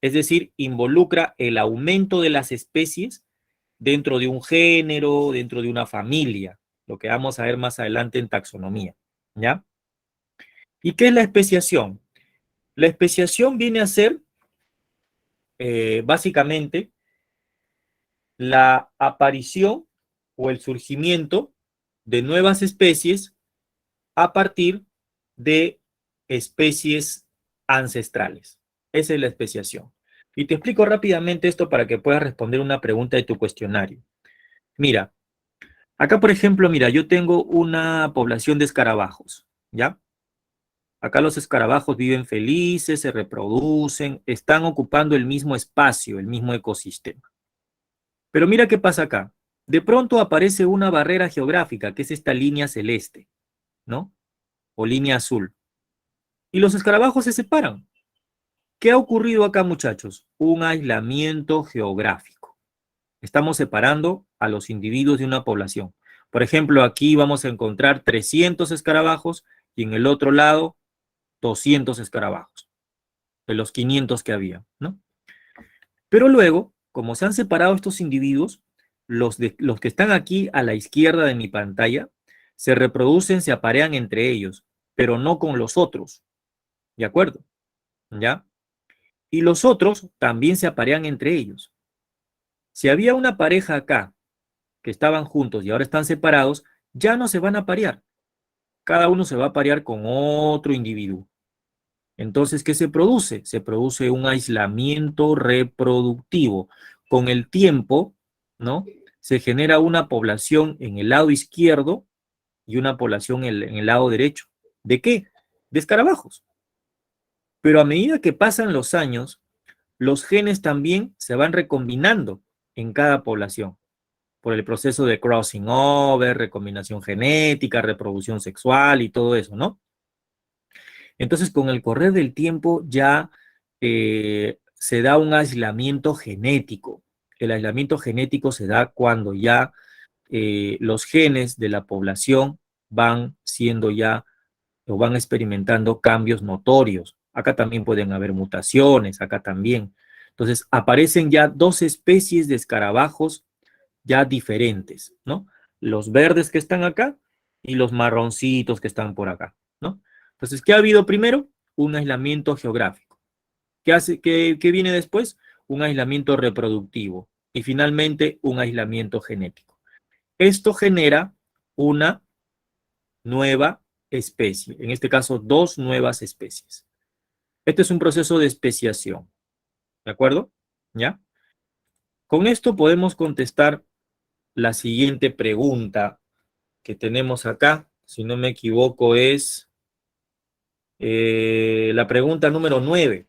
es decir, involucra el aumento de las especies dentro de un género, dentro de una familia, lo que vamos a ver más adelante en taxonomía, ¿ya? ¿Y qué es la especiación? La especiación viene a ser, básicamente, la aparición o el surgimiento de nuevas especies a partir de especies ancestrales. Esa es la especiación. Y te explico rápidamente esto para que puedas responder una pregunta de tu cuestionario. Mira, acá por ejemplo, mira, yo tengo una población de escarabajos, ¿ya? Acá los escarabajos viven felices, se reproducen, están ocupando el mismo espacio, el mismo ecosistema. Pero mira qué pasa acá. De pronto aparece una barrera geográfica, que es esta línea celeste, ¿no? O línea azul. Y los escarabajos se separan. ¿Qué ha ocurrido acá, muchachos? Un aislamiento geográfico. Estamos separando a los individuos de una población. Por ejemplo, aquí vamos a encontrar 300 escarabajos y en el otro lado 200 escarabajos, de los 500 que había, ¿no? Pero luego, como se han separado estos individuos, los que están aquí a la izquierda de mi pantalla se reproducen, se aparean entre ellos, pero no con los otros, ¿de acuerdo? ¿Ya? Y los otros también se aparean entre ellos. Si había una pareja acá que estaban juntos y ahora están separados, ya no se van a aparear. Cada uno se va a aparear con otro individuo. Entonces, ¿qué se produce? Se produce un aislamiento reproductivo. Con el tiempo, ¿no? Se genera una población en el lado izquierdo y una población en el lado derecho. ¿De qué? De escarabajos. Pero a medida que pasan los años, los genes también se van recombinando en cada población por el proceso de crossing over, recombinación genética, reproducción sexual y todo eso, ¿no? Entonces, con el correr del tiempo ya se da un aislamiento genético. El aislamiento genético se da cuando ya los genes de la población van siendo ya o van experimentando cambios notorios. Acá también pueden haber mutaciones, acá también. Entonces, aparecen ya dos especies de escarabajos ya diferentes, ¿no? Los verdes que están acá y los marroncitos que están por acá, ¿no? Entonces, ¿qué ha habido primero? Un aislamiento geográfico. ¿Qué viene después? Un aislamiento reproductivo y finalmente un aislamiento genético. Esto genera una nueva especie, en este caso dos nuevas especies. Este es un proceso de especiación, ¿de acuerdo? ¿Ya? Con esto podemos contestar la siguiente pregunta que tenemos acá, si no me equivoco, es la pregunta número 9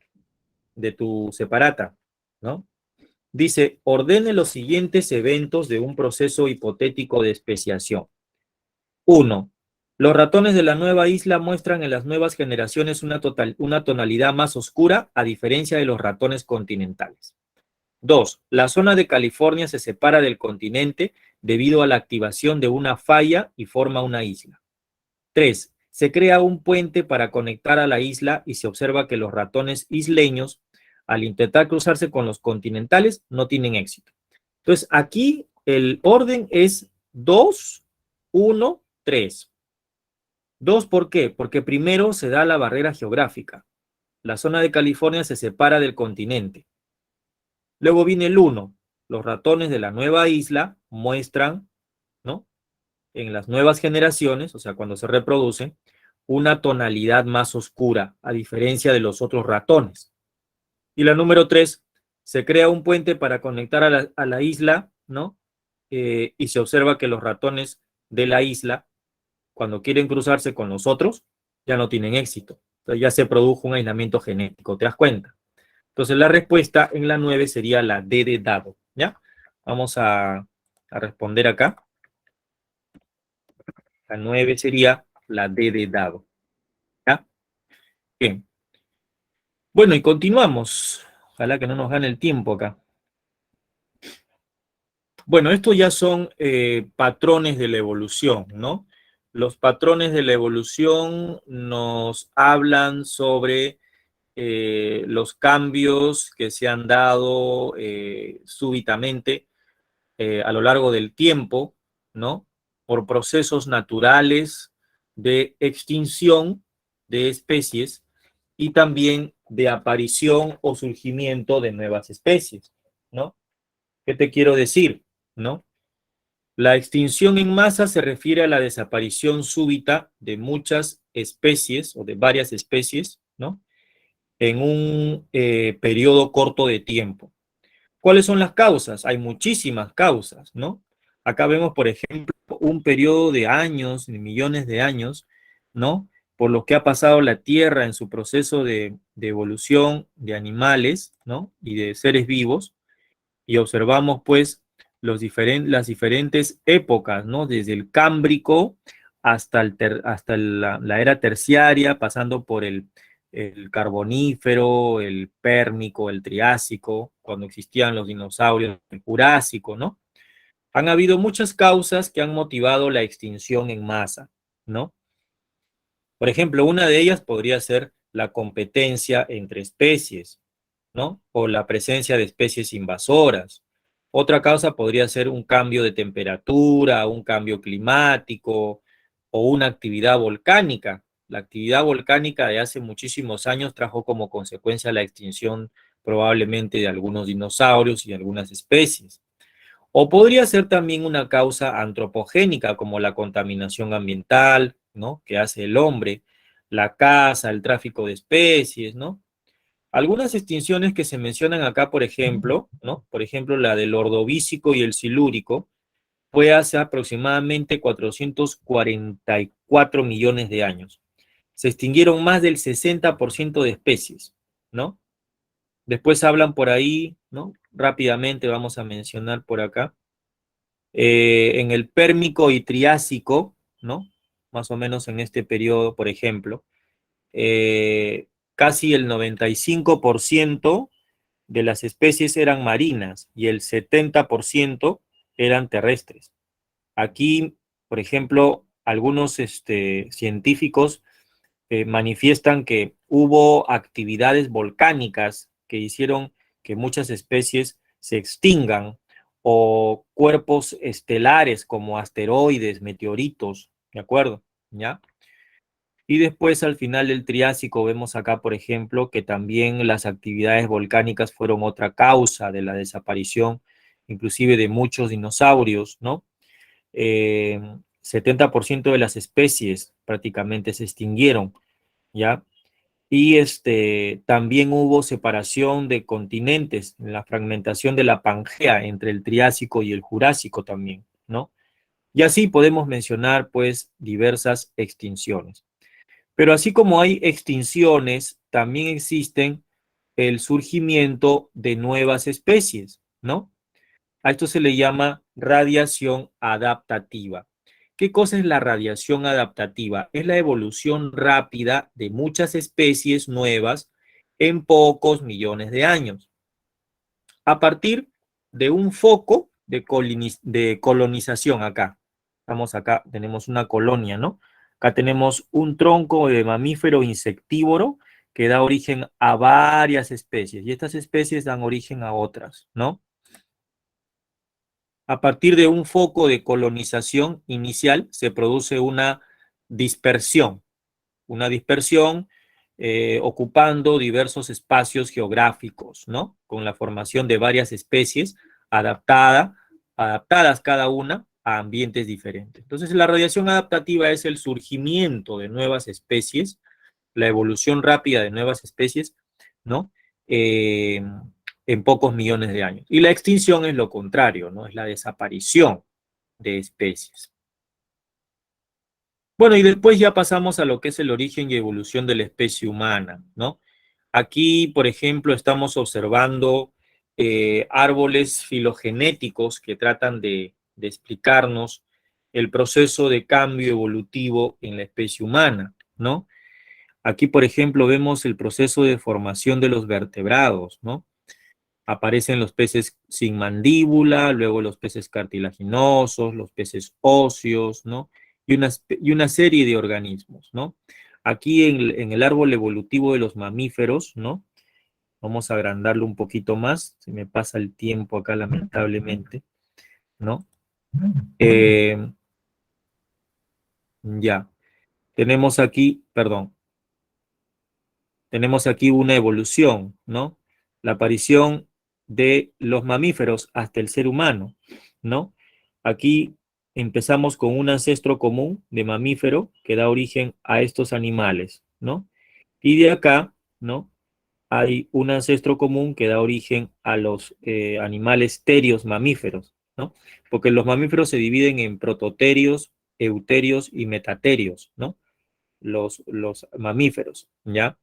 de tu separata, ¿no? Dice, ordene los siguientes eventos de un proceso hipotético de especiación. 1. Los ratones de la nueva isla muestran en las nuevas generaciones una tonalidad más oscura, a diferencia de los ratones continentales. 2. La zona de California se separa del continente debido a la activación de una falla y forma una isla. 3. Se crea un puente para conectar a la isla y se observa que los ratones isleños, al intentar cruzarse con los continentales, no tienen éxito. Entonces, aquí el orden es 2, 1, 3. 2, ¿por qué? Porque primero se da la barrera geográfica. La zona de California se separa del continente. Luego viene el 1. Los ratones de la nueva isla muestran, ¿no? En las nuevas generaciones, o sea, cuando se reproducen, una tonalidad más oscura, a diferencia de los otros ratones. Y la número 3, se crea un puente para conectar a la isla, ¿no? Y se observa que los ratones de la isla, cuando quieren cruzarse con los otros, ya no tienen éxito. Entonces ya se produjo un aislamiento genético, ¿te das cuenta? Entonces la respuesta en la 9 sería la D de dado, ¿ya? Vamos a responder acá. La 9 sería la D de dado. ¿Ya? Bien. Bueno, y continuamos. Ojalá que no nos gane el tiempo acá. Bueno, estos ya son patrones de la evolución, ¿no? Los patrones de la evolución nos hablan sobre los cambios que se han dado súbitamente a lo largo del tiempo, ¿no? Por procesos naturales de extinción de especies y también de aparición o surgimiento de nuevas especies, ¿no? ¿Qué te quiero decir? ¿No? La extinción en masa se refiere a la desaparición súbita de muchas especies o de varias especies, ¿no? En un periodo corto de tiempo. ¿Cuáles son las causas? Hay muchísimas causas, ¿no? Acá vemos, por ejemplo, un periodo de años, de millones de años, ¿no? Por lo que ha pasado la Tierra en su proceso de evolución de animales, ¿no? Y de seres vivos, y observamos, pues, las diferentes épocas, ¿no? Desde el Cámbrico hasta la era terciaria, pasando por el Carbonífero, el Pérmico, el Triásico, cuando existían los dinosaurios, el Jurásico, ¿no? Han habido muchas causas que han motivado la extinción en masa, ¿no? Por ejemplo, una de ellas podría ser la competencia entre especies, ¿no? O la presencia de especies invasoras. Otra causa podría ser un cambio de temperatura, un cambio climático o una actividad volcánica. La actividad volcánica de hace muchísimos años trajo como consecuencia la extinción probablemente de algunos dinosaurios y algunas especies. O podría ser también una causa antropogénica, como la contaminación ambiental, ¿no? Que hace el hombre, la caza, el tráfico de especies, ¿no? Algunas extinciones que se mencionan acá, por ejemplo, ¿no? Por ejemplo, la del Ordovícico y el Silúrico, fue hace aproximadamente 444 millones de años. Se extinguieron más del 60% de especies, ¿no? Después hablan por ahí, ¿no? Rápidamente vamos a mencionar por acá. En el Pérmico y Triásico, ¿no? Más o menos en este periodo, por ejemplo, casi el 95% de las especies eran marinas y el 70% eran terrestres. Aquí, por ejemplo, algunos científicos manifiestan que hubo actividades volcánicas que hicieron que muchas especies se extingan o cuerpos estelares como asteroides, meteoritos, ¿de acuerdo? ¿Ya? Y después al final del Triásico vemos acá, por ejemplo, que también las actividades volcánicas fueron otra causa de la desaparición, inclusive de muchos dinosaurios, ¿no? 70% de las especies prácticamente se extinguieron, ¿ya? Y también hubo separación de continentes, la fragmentación de la Pangea entre el Triásico y el Jurásico también, ¿no? Y así podemos mencionar, pues, diversas extinciones. Pero así como hay extinciones, también existen el surgimiento de nuevas especies, ¿no? A esto se le llama radiación adaptativa. ¿Qué cosa es la radiación adaptativa? Es la evolución rápida de muchas especies nuevas en pocos millones de años. A partir de un foco de colonización acá. Estamos acá, tenemos una colonia, ¿no? Acá tenemos un tronco de mamífero insectívoro que da origen a varias especies y estas especies dan origen a otras, ¿no? A partir de un foco de colonización inicial se produce dispersión, una dispersión ocupando diversos espacios geográficos, ¿no? Con la formación de varias especies adaptadas cada una a ambientes diferentes. Entonces, la radiación adaptativa es el surgimiento de nuevas especies, la evolución rápida de nuevas especies, ¿no? En pocos millones de años. Y la extinción es lo contrario, ¿no? Es la desaparición de especies. Bueno, y después ya pasamos a lo que es el origen y evolución de la especie humana, ¿no? Aquí, por ejemplo, estamos observando árboles filogenéticos que tratan de explicarnos el proceso de cambio evolutivo en la especie humana, ¿no? Aquí, por ejemplo, vemos el proceso de formación de los vertebrados, ¿no? Aparecen los peces sin mandíbula, luego los peces cartilaginosos, los peces óseos, ¿no? Y una serie de organismos, ¿no? Aquí en el árbol evolutivo de los mamíferos, ¿no? Vamos a agrandarlo un poquito más, se me pasa el tiempo acá lamentablemente, ¿no? Ya, tenemos aquí, perdón, tenemos aquí una evolución, ¿no? La aparición de los mamíferos hasta el ser humano, ¿no? Aquí empezamos con un ancestro común de mamífero que da origen a estos animales, ¿no? Y de acá, ¿no? Hay un ancestro común que da origen a los animales terios mamíferos, ¿no? Porque los mamíferos se dividen en prototerios, euterios y metaterios, ¿no? Los mamíferos, ¿ya?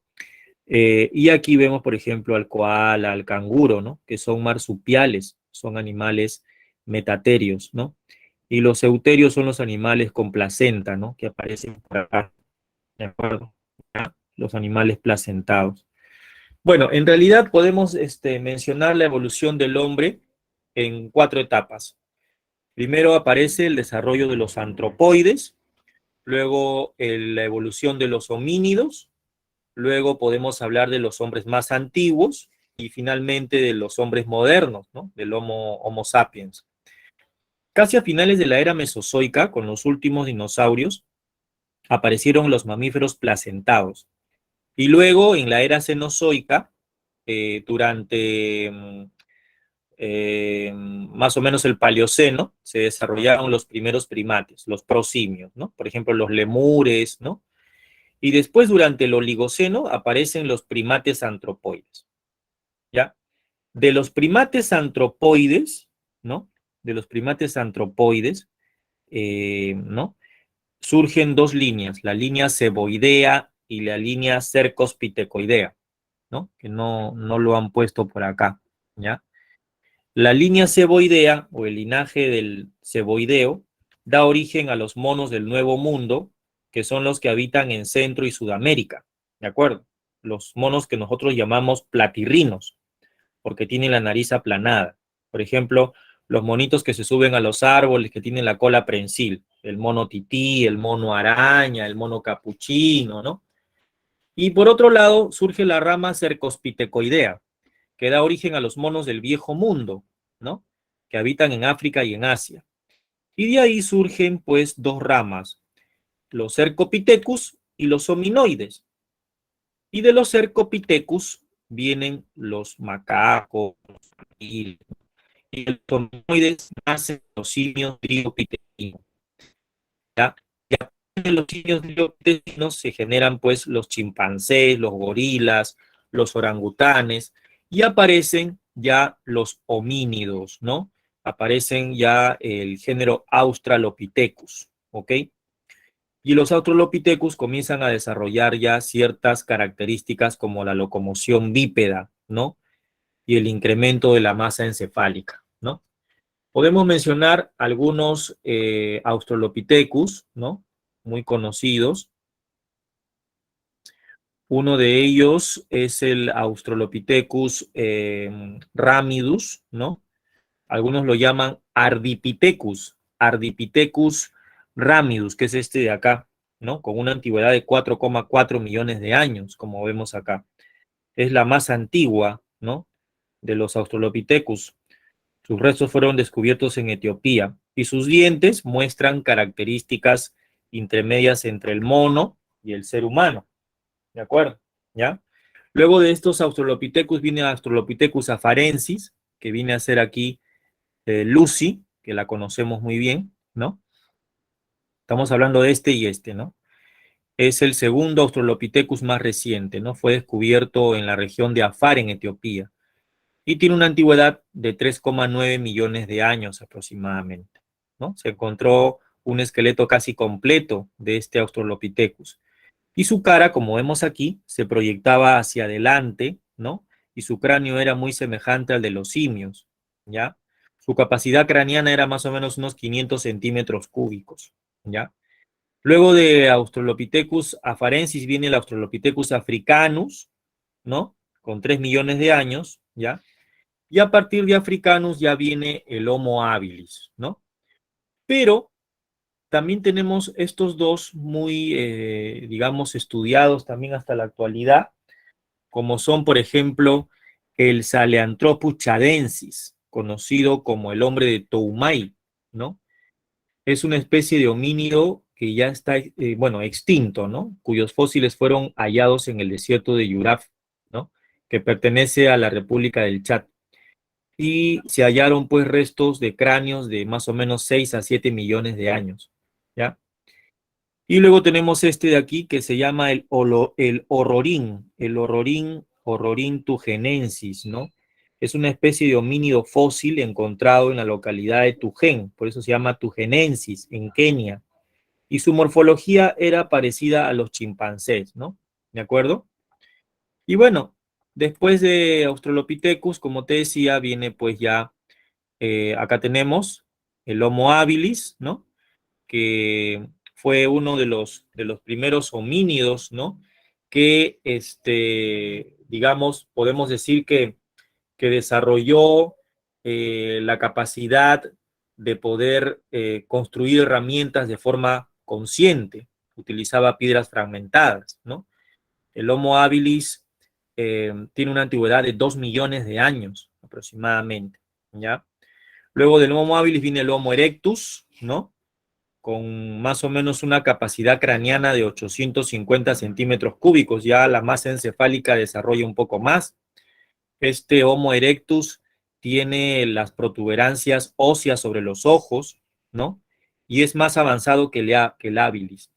Y aquí vemos, por ejemplo, al koala, al canguro, ¿no? Que son marsupiales, son animales metaterios, ¿no? Y los euterios son los animales con placenta, ¿no? Que aparecen por acá, ¿de acuerdo? Los animales placentados. Bueno, en realidad podemos mencionar la evolución del hombre en 4 etapas. Primero aparece el desarrollo de los antropoides, luego la evolución de los homínidos, luego podemos hablar de los hombres más antiguos y finalmente de los hombres modernos, ¿no? Del Homo sapiens. Casi a finales de la era mesozoica, con los últimos dinosaurios, aparecieron los mamíferos placentados. Y luego, en la era cenozoica, durante más o menos el Paleoceno, se desarrollaron los primeros primates, los prosimios, ¿no? Por ejemplo, los lemures, ¿no? Y después, durante el Oligoceno, aparecen los primates antropoides, ¿ya? De los primates antropoides, ¿no? De los primates antropoides, ¿no? Surgen 2 líneas, la línea ceboidea y la línea cercospitecoidea, ¿no? Que no lo han puesto por acá, ¿ya? La línea ceboidea, o el linaje del ceboideo, da origen a los monos del Nuevo Mundo, que son los que habitan en Centro y Sudamérica, ¿de acuerdo? Los monos que nosotros llamamos platirrinos, porque tienen la nariz aplanada. Por ejemplo, los monitos que se suben a los árboles, que tienen la cola prensil, el mono tití, el mono araña, el mono capuchino, ¿no? Y por otro lado, surge la rama cercospitecoidea, que da origen a los monos del Viejo Mundo, ¿no? Que habitan en África y en Asia. Y de ahí surgen, pues, 2 ramas, los Cercopithecus y los hominoides. Y de los Cercopithecus vienen los macacos, y los hominoides nacen los simios driopitequinos, ¿ya? Y a partir de los simios driopitequinos se generan, pues, los chimpancés, los gorilas, los orangutanes, y aparecen ya los homínidos, ¿no? Aparecen ya el género Australopithecus, ¿ok? Y los Australopithecus comienzan a desarrollar ya ciertas características como la locomoción bípeda, ¿no? Y el incremento de la masa encefálica, ¿no? Podemos mencionar algunos Australopithecus, ¿no? Muy conocidos. Uno de ellos es el Australopithecus ramidus, ¿no? Algunos lo llaman Ardipithecus ramidus, que es este de acá, ¿no? Con una antigüedad de 4,4 millones de años, como vemos acá. Es la más antigua, ¿no? De los Australopithecus. Sus restos fueron descubiertos en Etiopía y sus dientes muestran características intermedias entre el mono y el ser humano. ¿De acuerdo? ¿Ya? Luego de estos Australopithecus viene Australopithecus afarensis, que viene a ser aquí Lucy, que la conocemos muy bien, ¿no? Estamos hablando de este y este, ¿no? Es el segundo Australopithecus más reciente, ¿no? Fue descubierto en la región de Afar, en Etiopía, y tiene una antigüedad de 3,9 millones de años aproximadamente, ¿no? Se encontró un esqueleto casi completo de este Australopithecus. Y su cara, como vemos aquí, se proyectaba hacia adelante, ¿no? Y su cráneo era muy semejante al de los simios, ¿ya? Su capacidad craneana era más o menos unos 500 centímetros cúbicos, ¿ya? Luego de Australopithecus afarensis viene el Australopithecus africanus, ¿no? Con 3 millones de años, ¿ya? Y a partir de Africanus ya viene el Homo habilis, ¿no? Pero también tenemos estos dos muy, digamos, estudiados también hasta la actualidad, como son, por ejemplo, el Sahelanthropus chadensis, conocido como el hombre de Toumai, ¿no? Es una especie de homínido que ya está, bueno, extinto, ¿no? Cuyos fósiles fueron hallados en el desierto de Yuraf, ¿no? Que pertenece a la República del Chad. Y se hallaron, pues, restos de cráneos de más o menos 6 a 7 millones de años, ¿ya? Y luego tenemos este de aquí que se llama el Horrorin tugenensis, ¿no? Es una especie de homínido fósil encontrado en la localidad de Tugen, por eso se llama Tugenensis, en Kenia. Y su morfología era parecida a los chimpancés, ¿no? ¿De acuerdo? Y bueno, después de Australopithecus, como te decía, viene pues ya, acá tenemos el Homo habilis, ¿no? Que fue uno de los primeros homínidos, ¿no? Que, digamos, podemos decir que desarrolló la capacidad de poder construir herramientas de forma consciente. Utilizaba piedras fragmentadas, ¿no? El Homo habilis tiene una antigüedad de 2 millones de años aproximadamente, ¿ya? Luego del Homo habilis viene el Homo erectus, ¿no? Con más o menos una capacidad craneana de 850 centímetros cúbicos. Ya la masa encefálica desarrolla un poco más. Este Homo erectus tiene las protuberancias óseas sobre los ojos, ¿no? Y es más avanzado que el habilis.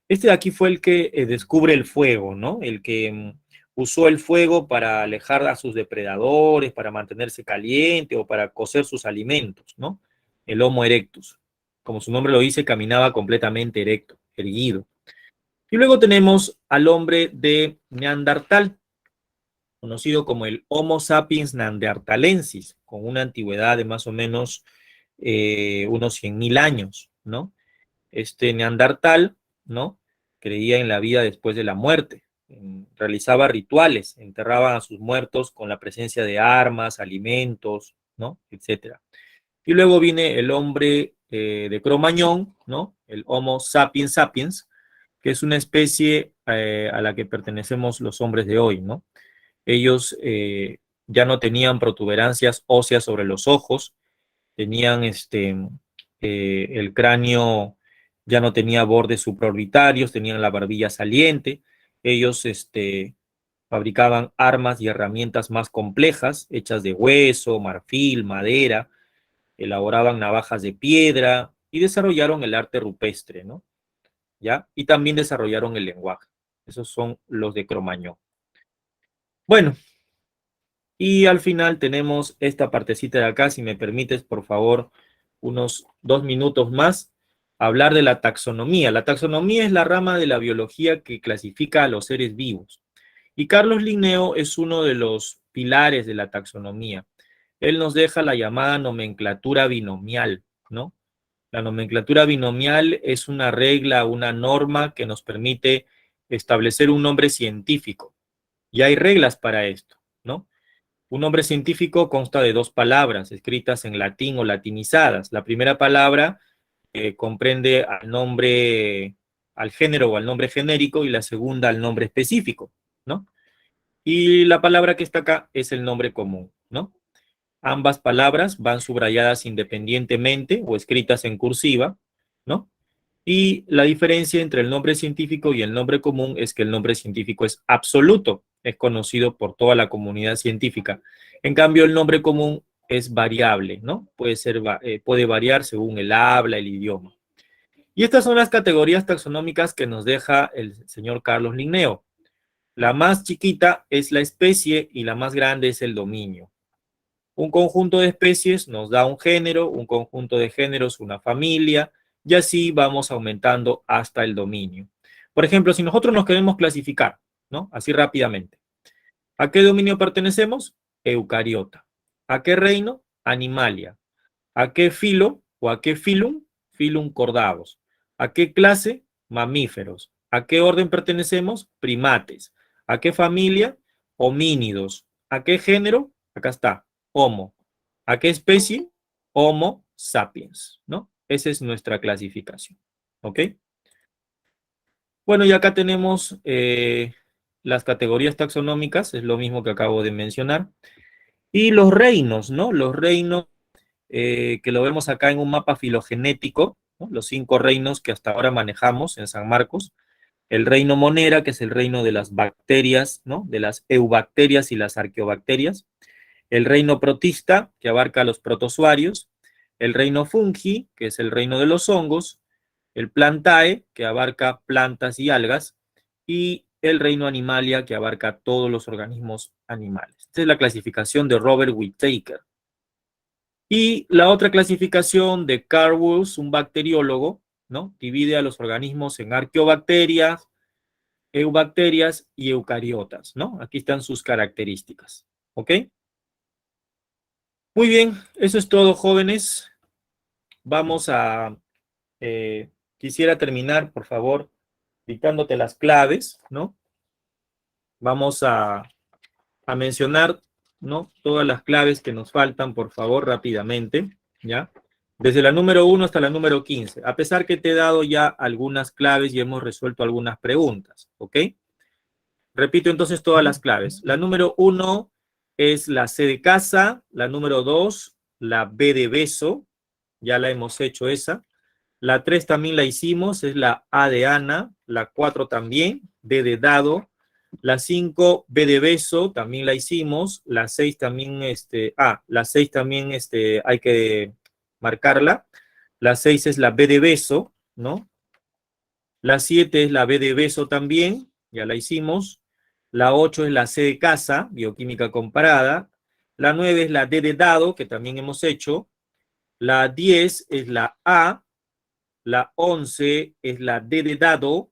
Este de aquí fue el que descubre el fuego, ¿no? El que usó el fuego para alejar a sus depredadores, para mantenerse caliente o para cocer sus alimentos, ¿no? El Homo erectus. Como su nombre lo dice, caminaba completamente erecto, erguido. Y luego tenemos al hombre de Neandertal, conocido como el Homo sapiens neanderthalensis, con una antigüedad de más o menos unos 100.000 años, ¿no? Este Neandertal, ¿no? Creía en la vida después de la muerte, realizaba rituales, enterraba a sus muertos con la presencia de armas, alimentos, ¿no? Etcétera. Y luego viene el hombre de Cromañón, ¿no? El Homo sapiens sapiens, que es una especie a la que pertenecemos los hombres de hoy, ¿no? Ellos ya no tenían protuberancias óseas sobre los ojos, tenían el cráneo ya no tenía bordes supraorbitarios, tenían la barbilla saliente, ellos fabricaban armas y herramientas más complejas, hechas de hueso, marfil, madera, elaboraban navajas de piedra y desarrollaron el arte rupestre, ¿no? ¿Ya? Y también desarrollaron el lenguaje. Esos son los de Cromañón. Bueno, y al final tenemos esta partecita de acá, si me permites, por favor, unos 2 minutos más, hablar de la taxonomía. La taxonomía es la rama de la biología que clasifica a los seres vivos. Y Carlos Linneo es uno de los pilares de la taxonomía. Él nos deja la llamada nomenclatura binomial, ¿no? La nomenclatura binomial es una regla, una norma que nos permite establecer un nombre científico. Y hay reglas para esto, ¿no? Un nombre científico consta de 2 palabras escritas en latín o latinizadas. La primera palabra comprende al nombre, al género o al nombre genérico, y la segunda al nombre específico, ¿no? Y la palabra que está acá es el nombre común, ¿no? Ambas palabras van subrayadas independientemente o escritas en cursiva, ¿no? Y la diferencia entre el nombre científico y el nombre común es que el nombre científico es absoluto, es conocido por toda la comunidad científica. En cambio, el nombre común es variable, ¿no? Puede variar según el habla, el idioma. Y estas son las categorías taxonómicas que nos deja el señor Carlos Linneo. La más chiquita es la especie y la más grande es el dominio. Un conjunto de especies nos da un género, un conjunto de géneros una familia, y así vamos aumentando hasta el dominio. Por ejemplo, si nosotros nos queremos clasificar, ¿no? Así rápidamente. ¿A qué dominio pertenecemos? Eucariota. ¿A qué reino? Animalia. ¿A qué filo o a qué filum? Filum Cordavos. ¿A qué clase? Mamíferos. ¿A qué orden pertenecemos? Primates. ¿A qué familia? Homínidos. ¿A qué género? Acá está, Homo. ¿A qué especie? Homo sapiens, ¿no? Esa es nuestra clasificación, ¿ok? Bueno, y acá tenemos las categorías taxonómicas, es lo mismo que acabo de mencionar. Y los reinos, ¿no? Los reinos que lo vemos acá en un mapa filogenético, ¿no? Los 5 reinos que hasta ahora manejamos en San Marcos. El reino Monera, que es el reino de las bacterias, ¿no? De las eubacterias y las arqueobacterias. El reino protista, que abarca a los protozoarios. El reino fungi, que es el reino de los hongos. El plantae, que abarca plantas y algas. Y el reino animalia, que abarca todos los organismos animales. Esta es la clasificación de Robert Whittaker. Y la otra clasificación de Carl Woese, un bacteriólogo, ¿no? Divide a los organismos en arqueobacterias, eubacterias y eucariotas, ¿no? Aquí están sus características, ¿ok? Muy bien, eso es todo, jóvenes. Vamos a, quisiera terminar, por favor, dictándote las claves, ¿no? Vamos a mencionar, ¿no? Todas las claves que nos faltan, por favor, rápidamente, ¿ya? Desde la número 1 hasta la número 15, a pesar que te he dado ya algunas claves y hemos resuelto algunas preguntas, ¿ok? Repito entonces todas las claves. La número 1 es la C de casa, la número 2, la B de beso, ya la hemos hecho esa. La 3 también la hicimos, es la A de Ana, la 4 también, D de dado, la 5, B de beso, también la hicimos, la 6 también, la 6 también hay que marcarla, la 6 es la B de beso, ¿no? La 7 es la B de beso también, ya la hicimos, la 8 es la C de casa, bioquímica comparada, la 9 es la D de dado, que también hemos hecho, la 10 es la A, la 11 es la D de dado,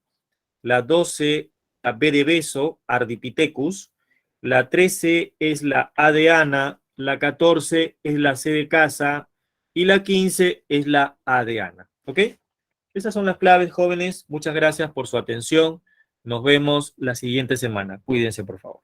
la 12 la B de beso, Ardipithecus, la 13 es la A de Ana, la 14 es la C de casa y la 15 es la A de Ana. ¿Ok? Esas son las claves, jóvenes. Muchas gracias por su atención. Nos vemos la siguiente semana. Cuídense, por favor.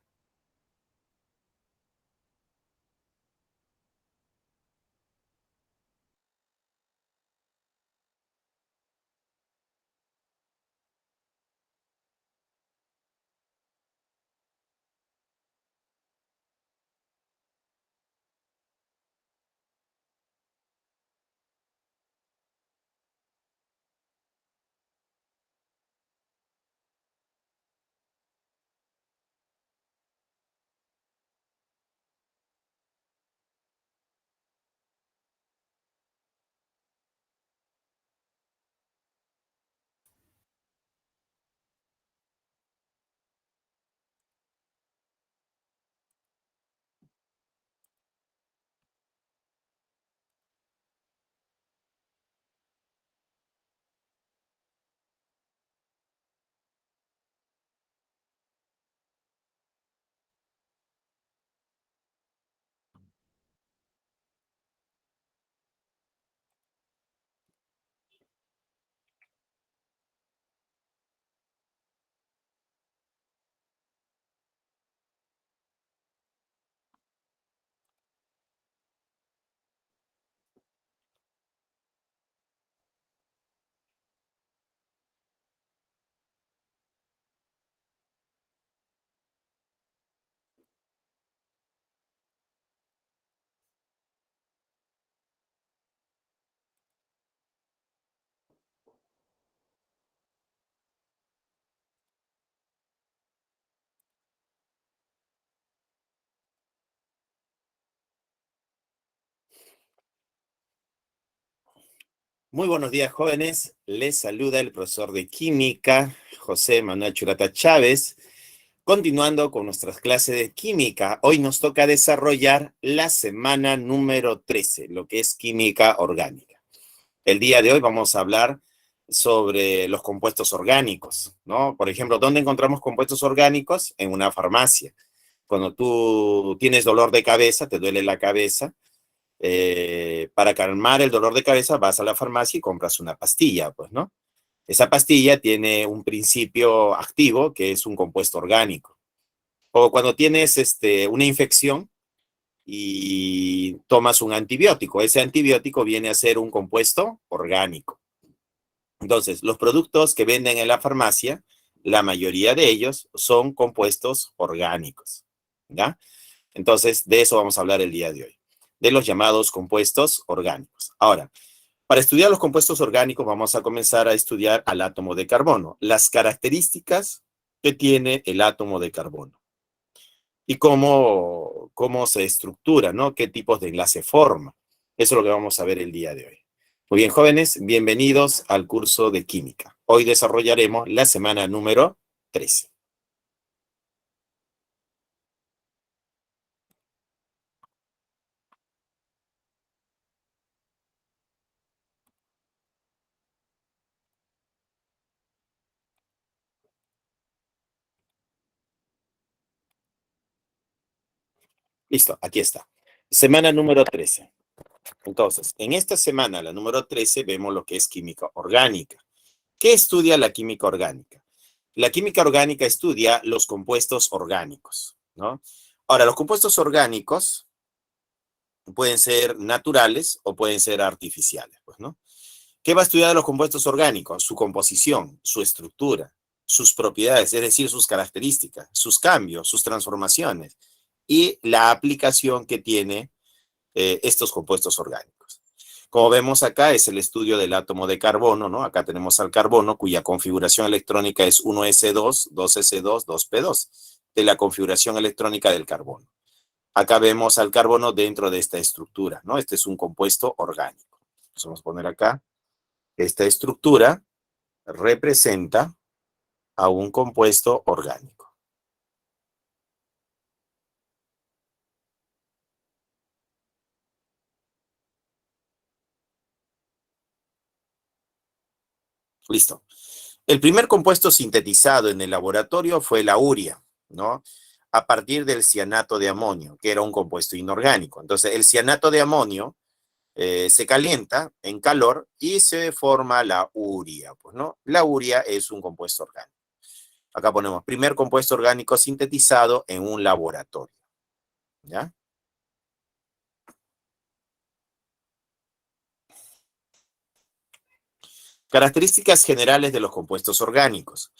Muy buenos días, jóvenes. Les saluda el profesor de química, José Manuel Churata Chávez. Continuando con nuestras clases de química, hoy nos toca desarrollar la semana número 13, lo que es química orgánica. El día de hoy vamos a hablar sobre los compuestos orgánicos, ¿no? Por ejemplo, ¿dónde encontramos compuestos orgánicos? En una farmacia. Cuando tú tienes dolor de cabeza, te duele la cabeza, para calmar el dolor de cabeza vas a la farmacia y compras una pastilla, pues, ¿no? Esa pastilla tiene un principio activo que es un compuesto orgánico. O cuando tienes una infección y tomas un antibiótico, ese antibiótico viene a ser un compuesto orgánico. Entonces, los productos que venden en la farmacia, la mayoría de ellos son compuestos orgánicos, ¿ya? Entonces, de eso vamos a hablar el día de hoy, de los llamados compuestos orgánicos. Ahora, para estudiar los compuestos orgánicos, vamos a comenzar a estudiar al átomo de carbono, las características que tiene el átomo de carbono y cómo se estructura, ¿no? ¿Qué tipos de enlace forma? Eso es lo que vamos a ver el día de hoy. Muy bien, jóvenes, bienvenidos al curso de química. Hoy desarrollaremos la semana número 13. Listo, aquí está. Semana número 13. Entonces, en esta semana, la número 13, vemos lo que es química orgánica. ¿Qué estudia la química orgánica? La química orgánica estudia los compuestos orgánicos, ¿no? Ahora, los compuestos orgánicos pueden ser naturales o pueden ser artificiales, pues, ¿no? ¿Qué va a estudiar de los compuestos orgánicos? Su composición, su estructura, sus propiedades, es decir, sus características, sus cambios, sus transformaciones y la aplicación que tiene estos compuestos orgánicos. Como vemos acá es el estudio del átomo de carbono, ¿no? Acá tenemos al carbono cuya configuración electrónica es 1s2, 2s2, 2p2, de la configuración electrónica del carbono. Acá vemos al carbono dentro de esta estructura, ¿no? Este es un compuesto orgánico. Entonces vamos a poner acá, esta estructura representa a un compuesto orgánico. Listo. El primer compuesto sintetizado en el laboratorio fue la urea, ¿no? A partir del cianato de amonio, que era un compuesto inorgánico. Entonces, el cianato de amonio se calienta en calor y se forma la urea, pues, ¿no? La urea es un compuesto orgánico. Acá ponemos primer compuesto orgánico sintetizado en un laboratorio, ¿ya? Características generales de los compuestos orgánicos.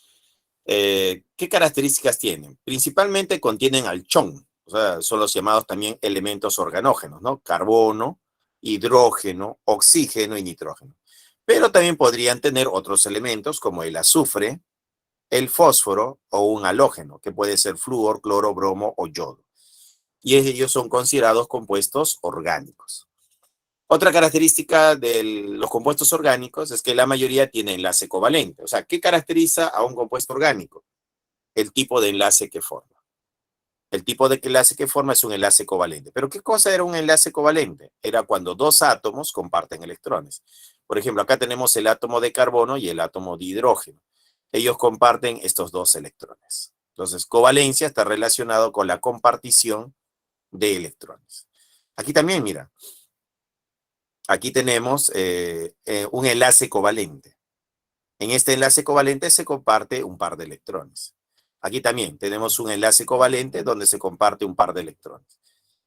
¿Qué características tienen? Principalmente contienen alchón, o sea, son los llamados también elementos organógenos, ¿no? Carbono, hidrógeno, oxígeno y nitrógeno. Pero también podrían tener otros elementos como el azufre, el fósforo o un halógeno, que puede ser flúor, cloro, bromo o yodo. Y ellos son considerados compuestos orgánicos. Otra característica de los compuestos orgánicos es que la mayoría tiene enlace covalente. O sea, ¿qué caracteriza a un compuesto orgánico? El tipo de enlace que forma. El tipo de enlace que forma es un enlace covalente. ¿Pero qué cosa era un enlace covalente? Era cuando dos átomos comparten electrones. Por ejemplo, acá tenemos el átomo de carbono y el átomo de hidrógeno. Ellos comparten estos dos electrones. Entonces, covalencia está relacionado con la compartición de electrones. Aquí también, mira, aquí tenemos un enlace covalente. En este enlace covalente se comparte un par de electrones. Aquí también tenemos un enlace covalente donde se comparte un par de electrones.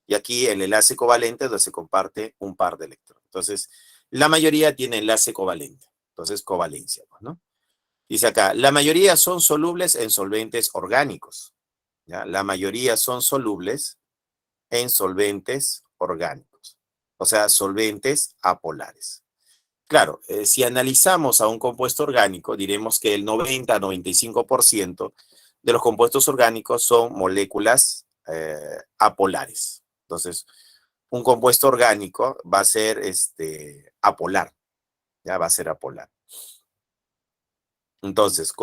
Y aquí el enlace covalente donde se comparte un par de electrones. Entonces, la mayoría tiene enlace covalente. Entonces, covalencia, pues, ¿no? Dice acá, la mayoría son solubles en solventes orgánicos. ¿Ya? La mayoría son solubles en solventes orgánicos. O sea, solventes apolares. Claro, si analizamos a un compuesto orgánico, diremos que el 90-95% de los compuestos orgánicos son moléculas apolares. Entonces, un compuesto orgánico va a ser apolar, ya va a ser apolar. Entonces,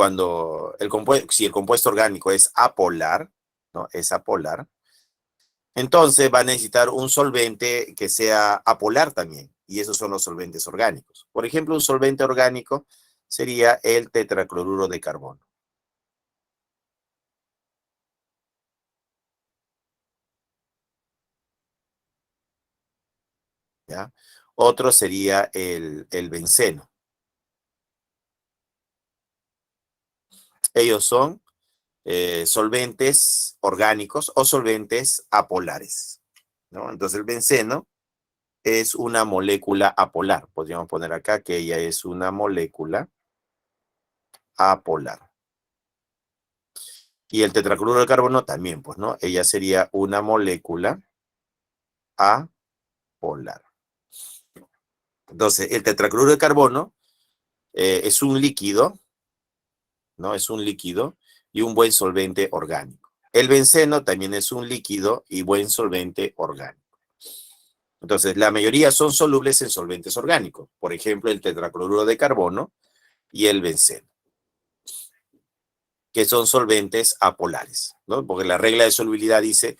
si el compuesto orgánico es apolar, ¿no? Es apolar, entonces va a necesitar un solvente que sea apolar también, y esos son los solventes orgánicos. Por ejemplo, un solvente orgánico sería el tetracloruro de carbono. ¿ya? Otro sería el benceno. Ellos son solventes orgánicos o solventes apolares, ¿no? Entonces el benceno es una molécula apolar. Podríamos poner acá que ella es una molécula apolar. Y el tetracloruro de carbono también, pues, ¿no? Ella sería una molécula apolar. Entonces, el tetracloruro de carbono es un líquido, ¿no? Es un líquido y un buen solvente orgánico. El benceno también es un líquido y buen solvente orgánico. Entonces, la mayoría son solubles en solventes orgánicos. Por ejemplo, el tetracloruro de carbono y el benceno, que son solventes apolares, ¿no? Porque la regla de solubilidad dice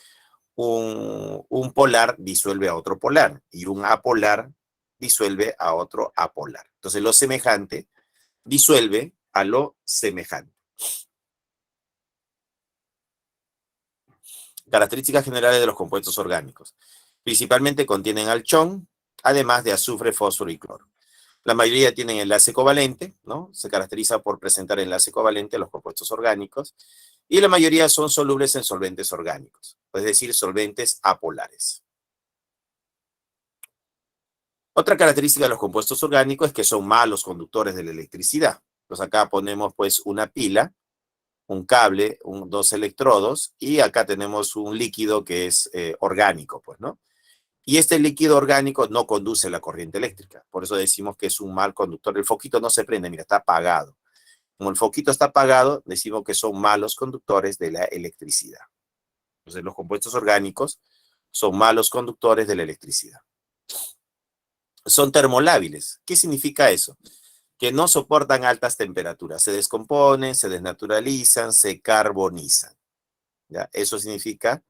un polar disuelve a otro polar y un apolar disuelve a otro apolar. Entonces, lo semejante disuelve a lo semejante. Características generales de los compuestos orgánicos. Principalmente contienen halchón, además de azufre, fósforo y cloro. La mayoría tienen enlace covalente, ¿no? Se caracteriza por presentar enlace covalente a los compuestos orgánicos. Y la mayoría son solubles en solventes orgánicos, es decir, solventes apolares. Otra característica de los compuestos orgánicos es que son malos conductores de la electricidad. Entonces acá ponemos pues una pila, un cable, dos electrodos, y acá tenemos un líquido que es orgánico, pues, ¿no? Y este líquido orgánico no conduce la corriente eléctrica. Por eso decimos que es un mal conductor. El foquito no se prende, mira, está apagado. Como el foquito está apagado, decimos que son malos conductores de la electricidad. Entonces, los compuestos orgánicos son malos conductores de la electricidad. Son termolábiles. ¿Qué significa eso? Que no soportan altas temperaturas. Se descomponen, se desnaturalizan, se carbonizan. ¿Ya? Eso significa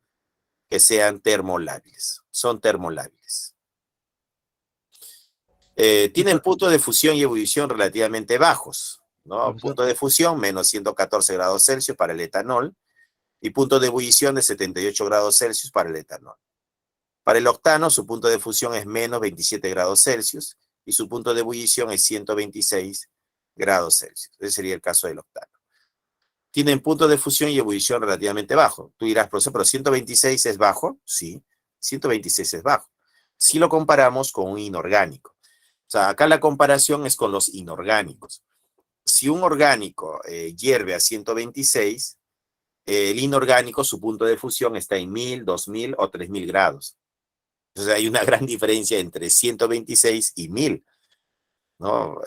que sean termolábiles. Son termolábiles. Tienen puntos de fusión y ebullición relativamente bajos, ¿no? Punto de fusión, menos 114 grados Celsius para el etanol, y punto de ebullición de 78 grados Celsius para el etanol. Para el octano, su punto de fusión es menos 27 grados Celsius, y su punto de ebullición es 126 grados Celsius. Ese sería el caso del octano. Tienen puntos de fusión y ebullición relativamente bajo. Tú dirás, profesor, pero 126 es bajo. Sí, 126 es bajo. Si lo comparamos con un inorgánico. O sea, acá la comparación es con los inorgánicos. Si un orgánico hierve a 126, el inorgánico, su punto de fusión está en 1000, 2000 o 3000 grados. Entonces hay una gran diferencia entre 126 y 1000, ¿no?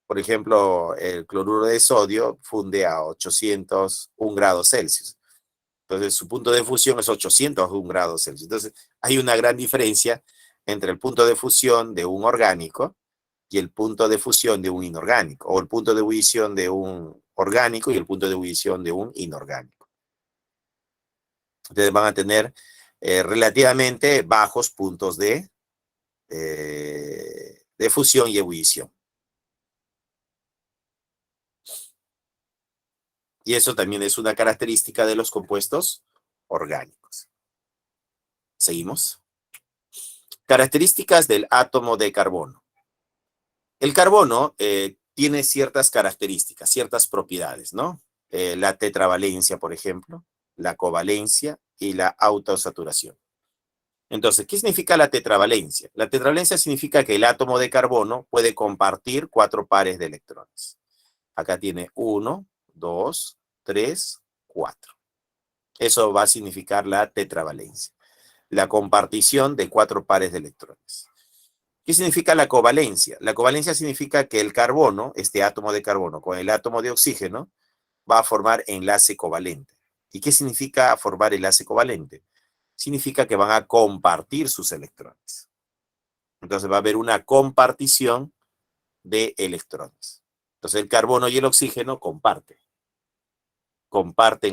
Por ejemplo, el cloruro de sodio funde a 801 grados Celsius. Entonces su punto de fusión es 801 grados Celsius. Entonces hay una gran diferencia entre el punto de fusión de un orgánico y el punto de fusión de un inorgánico, o el punto de ebullición de un orgánico y el punto de ebullición de un inorgánico. Ustedes van a tener relativamente bajos puntos de fusión y ebullición. Y eso también es una característica de los compuestos orgánicos. Seguimos. Características del átomo de carbono. El carbono tiene ciertas características, ciertas propiedades, ¿no? La tetravalencia, por ejemplo, la covalencia y la autosaturación. Entonces, ¿qué significa la tetravalencia? La tetravalencia significa que el átomo de carbono puede compartir 4 pares de electrones. Acá tiene 1, 2, 3, 4. Eso va a significar la tetravalencia. La compartición de 4 pares de electrones. ¿Qué significa la covalencia? La covalencia significa que el carbono, este átomo de carbono, con el átomo de oxígeno, va a formar enlace covalente. ¿Y qué significa formar enlace covalente? Significa que van a compartir sus electrones. Entonces va a haber una compartición de electrones. Entonces el carbono y el oxígeno comparten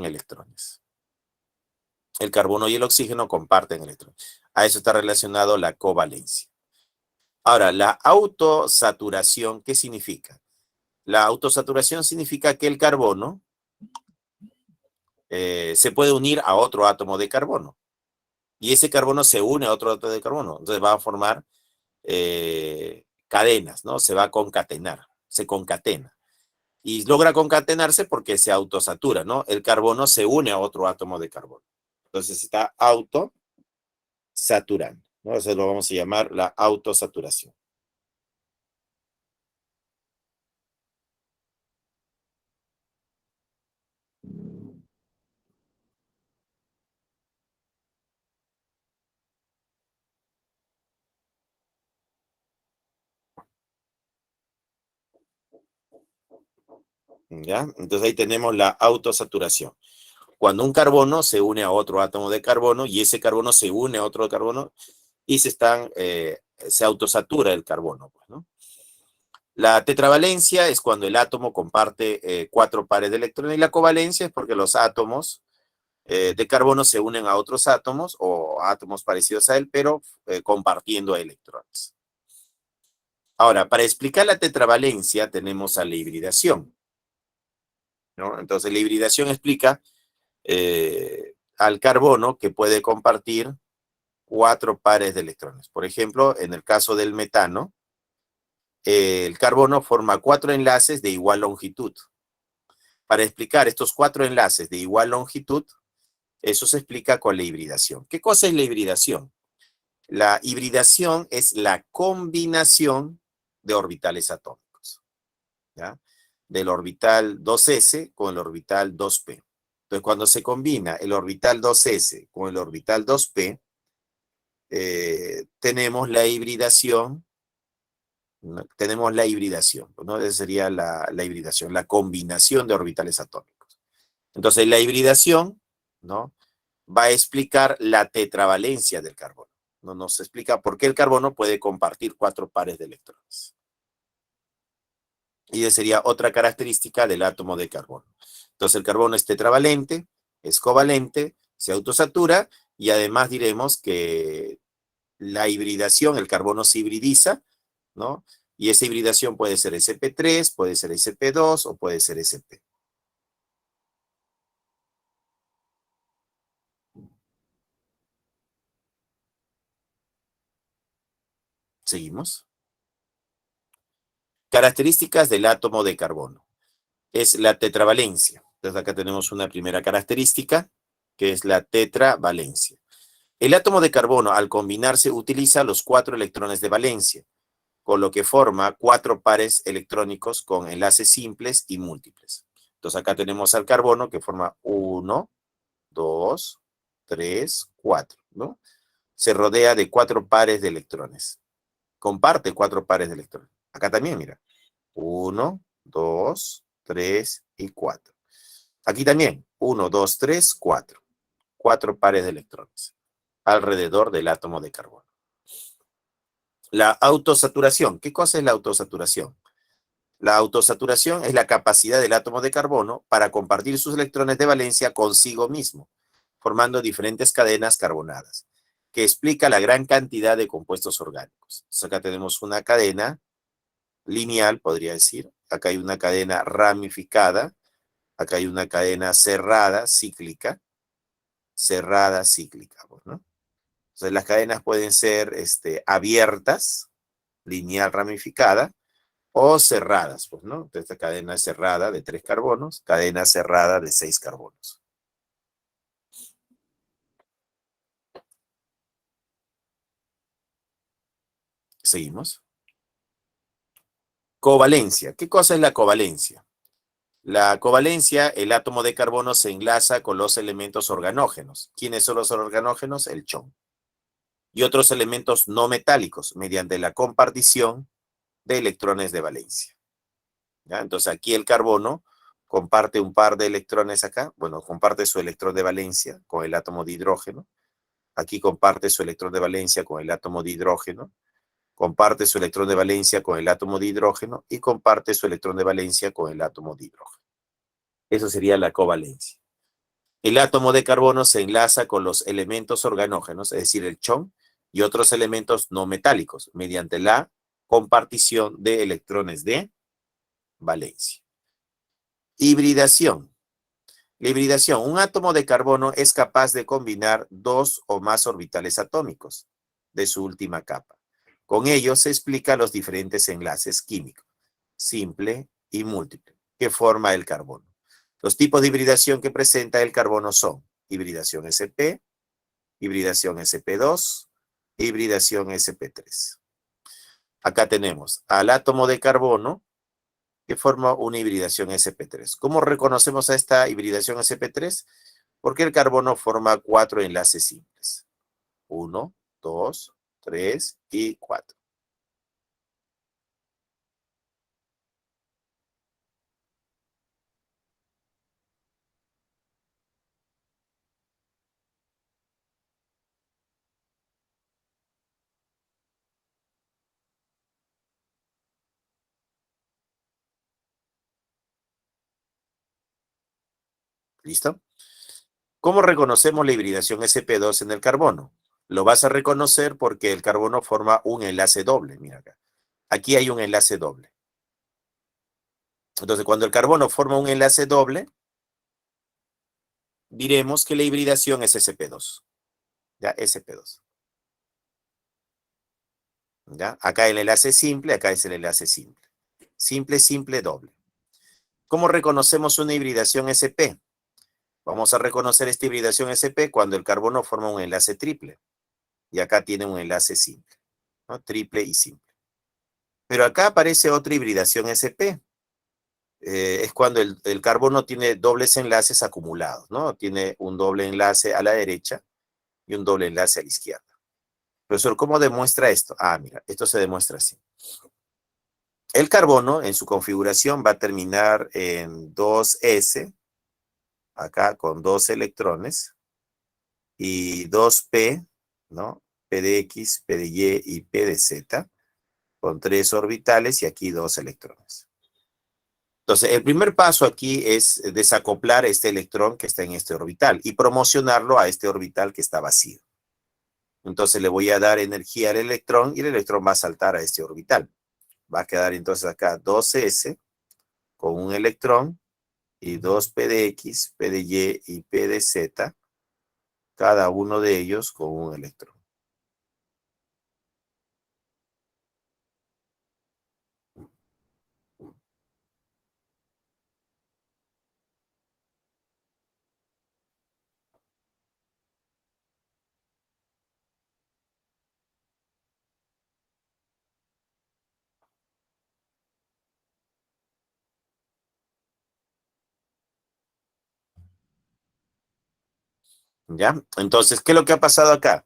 electrones. El carbono y el oxígeno comparten electrones. A eso está relacionado la covalencia. Ahora, la autosaturación, ¿qué significa? La autosaturación significa que el carbono se puede unir a otro átomo de carbono. Y ese carbono se une a otro átomo de carbono. Entonces va a formar cadenas, ¿no? Se va a concatenar, se concatena. Y logra concatenarse porque se autosatura, ¿no? El carbono se une a otro átomo de carbono. Entonces se está autosaturando, ¿no? Eso lo vamos a llamar la autosaturación. ¿Ya? Entonces ahí tenemos la autosaturación. Cuando un carbono se une a otro átomo de carbono y ese carbono se une a otro carbono y se autosatura el carbono, pues, ¿no? La tetravalencia es cuando el átomo comparte 4 pares de electrones y la covalencia es porque los átomos de carbono se unen a otros átomos o átomos parecidos a él, pero compartiendo electrones. Ahora, para explicar la tetravalencia tenemos a la hibridación, ¿no? Entonces, la hibridación explica al carbono que puede compartir 4 pares de electrones. Por ejemplo, en el caso del metano, el carbono forma 4 enlaces de igual longitud. Para explicar estos 4 enlaces de igual longitud, eso se explica con la hibridación. ¿Qué cosa es la hibridación? La hibridación es la combinación de orbitales atómicos, ¿ya? Del orbital 2s con el orbital 2p. Entonces, cuando se combina el orbital 2s con el orbital 2p, tenemos la hibridación, ¿no? Tenemos la hibridación, ¿no? Esa sería la hibridación, la combinación de orbitales atómicos. Entonces, la hibridación, ¿no?, va a explicar la tetravalencia del carbono. No nos explica por qué el carbono puede compartir 4 pares de electrones. Y esa sería otra característica del átomo de carbono. Entonces, el carbono es tetravalente, es covalente, se autosatura y además diremos que la hibridación, el carbono se hibridiza, ¿no? Y esa hibridación puede ser sp3, puede ser sp2 o puede ser sp. Seguimos. Características del átomo de carbono. Es la tetravalencia. Entonces acá tenemos una primera característica, que es la tetravalencia. El átomo de carbono, al combinarse, utiliza los 4 electrones de valencia, con lo que forma 4 pares electrónicos con enlaces simples y múltiples. Entonces acá tenemos al carbono que forma 1, 2, 3, 4, ¿no? Se rodea de 4 pares de electrones. Comparte 4 pares de electrones. Acá también, mira. 1, 2, 3 y 4. Aquí también. 1, 2, 3, 4. 4 pares de electrones alrededor del átomo de carbono. La autosaturación. ¿Qué cosa es la autosaturación? La autosaturación es la capacidad del átomo de carbono para compartir sus electrones de valencia consigo mismo, formando diferentes cadenas carbonadas, que explica la gran cantidad de compuestos orgánicos. Entonces acá tenemos una cadena lineal, podría decir. Acá hay una cadena ramificada. Acá hay una cadena cerrada, cíclica, pues, ¿no? Entonces las cadenas pueden ser abiertas, lineal ramificada, o cerradas, pues, ¿no? Entonces, esta cadena es cerrada de 3 carbonos, cadena cerrada de 6 carbonos. Seguimos. Covalencia. ¿Qué cosa es la covalencia? La covalencia, el átomo de carbono se enlaza con los elementos organógenos. ¿Quiénes son los organógenos? El chon. Y otros elementos no metálicos mediante la compartición de electrones de valencia. ¿Ya? Entonces aquí el carbono comparte un par de electrones acá, bueno, comparte su electrón de valencia con el átomo de hidrógeno. Aquí comparte su electrón de valencia con el átomo de hidrógeno, comparte su electrón de valencia con el átomo de hidrógeno y comparte su electrón de valencia con el átomo de hidrógeno. Eso sería la covalencia. El átomo de carbono se enlaza con los elementos organógenos, es decir, el chon, y otros elementos no metálicos, mediante la compartición de electrones de valencia. Hibridación. La hibridación. Un átomo de carbono es capaz de combinar 2 o más orbitales atómicos de su última capa, Con ello se explica los diferentes enlaces químicos, simple y múltiple, que forma el carbono. Los tipos de hibridación que presenta el carbono son hibridación sp, hibridación sp2 e hibridación sp3. Acá tenemos al átomo de carbono que forma una hibridación sp3. ¿Cómo reconocemos a esta hibridación sp3? Porque el carbono forma 4 enlaces simples. 1, 2, 3 y 4. ¿Listo? ¿Cómo reconocemos la hibridación sp2 en el carbono? Lo vas a reconocer porque el carbono forma un enlace doble. Mira acá. Aquí hay un enlace doble. Entonces, cuando el carbono forma un enlace doble, diremos que la hibridación es sp2. ¿Ya? sp2. ¿Ya? Acá el enlace simple, acá es el enlace simple. Simple, simple, doble. ¿Cómo reconocemos una hibridación sp? Vamos a reconocer esta hibridación sp cuando el carbono forma un enlace triple. Y acá tiene un enlace simple, ¿no? Triple y simple. Pero acá aparece otra hibridación sp. Es cuando el carbono tiene dobles enlaces acumulados, ¿no? Tiene un doble enlace a la derecha y un doble enlace a la izquierda. Profesor, ¿cómo demuestra esto? Ah, mira, esto se demuestra así. El carbono en su configuración va a terminar en 2s, acá con 2 electrones, y 2p, ¿no? P de X, P de Y y P de Z, con 3 orbitales y aquí 2 electrones. Entonces, el primer paso aquí es desacoplar este electrón que está en este orbital y promocionarlo a este orbital que está vacío. Entonces, le voy a dar energía al electrón y el electrón va a saltar a este orbital. Va a quedar entonces acá 2s con un electrón y 2p de X, P de Y y P de Z, cada uno de ellos con un electrón. ¿Ya? Entonces, ¿qué es lo que ha pasado acá?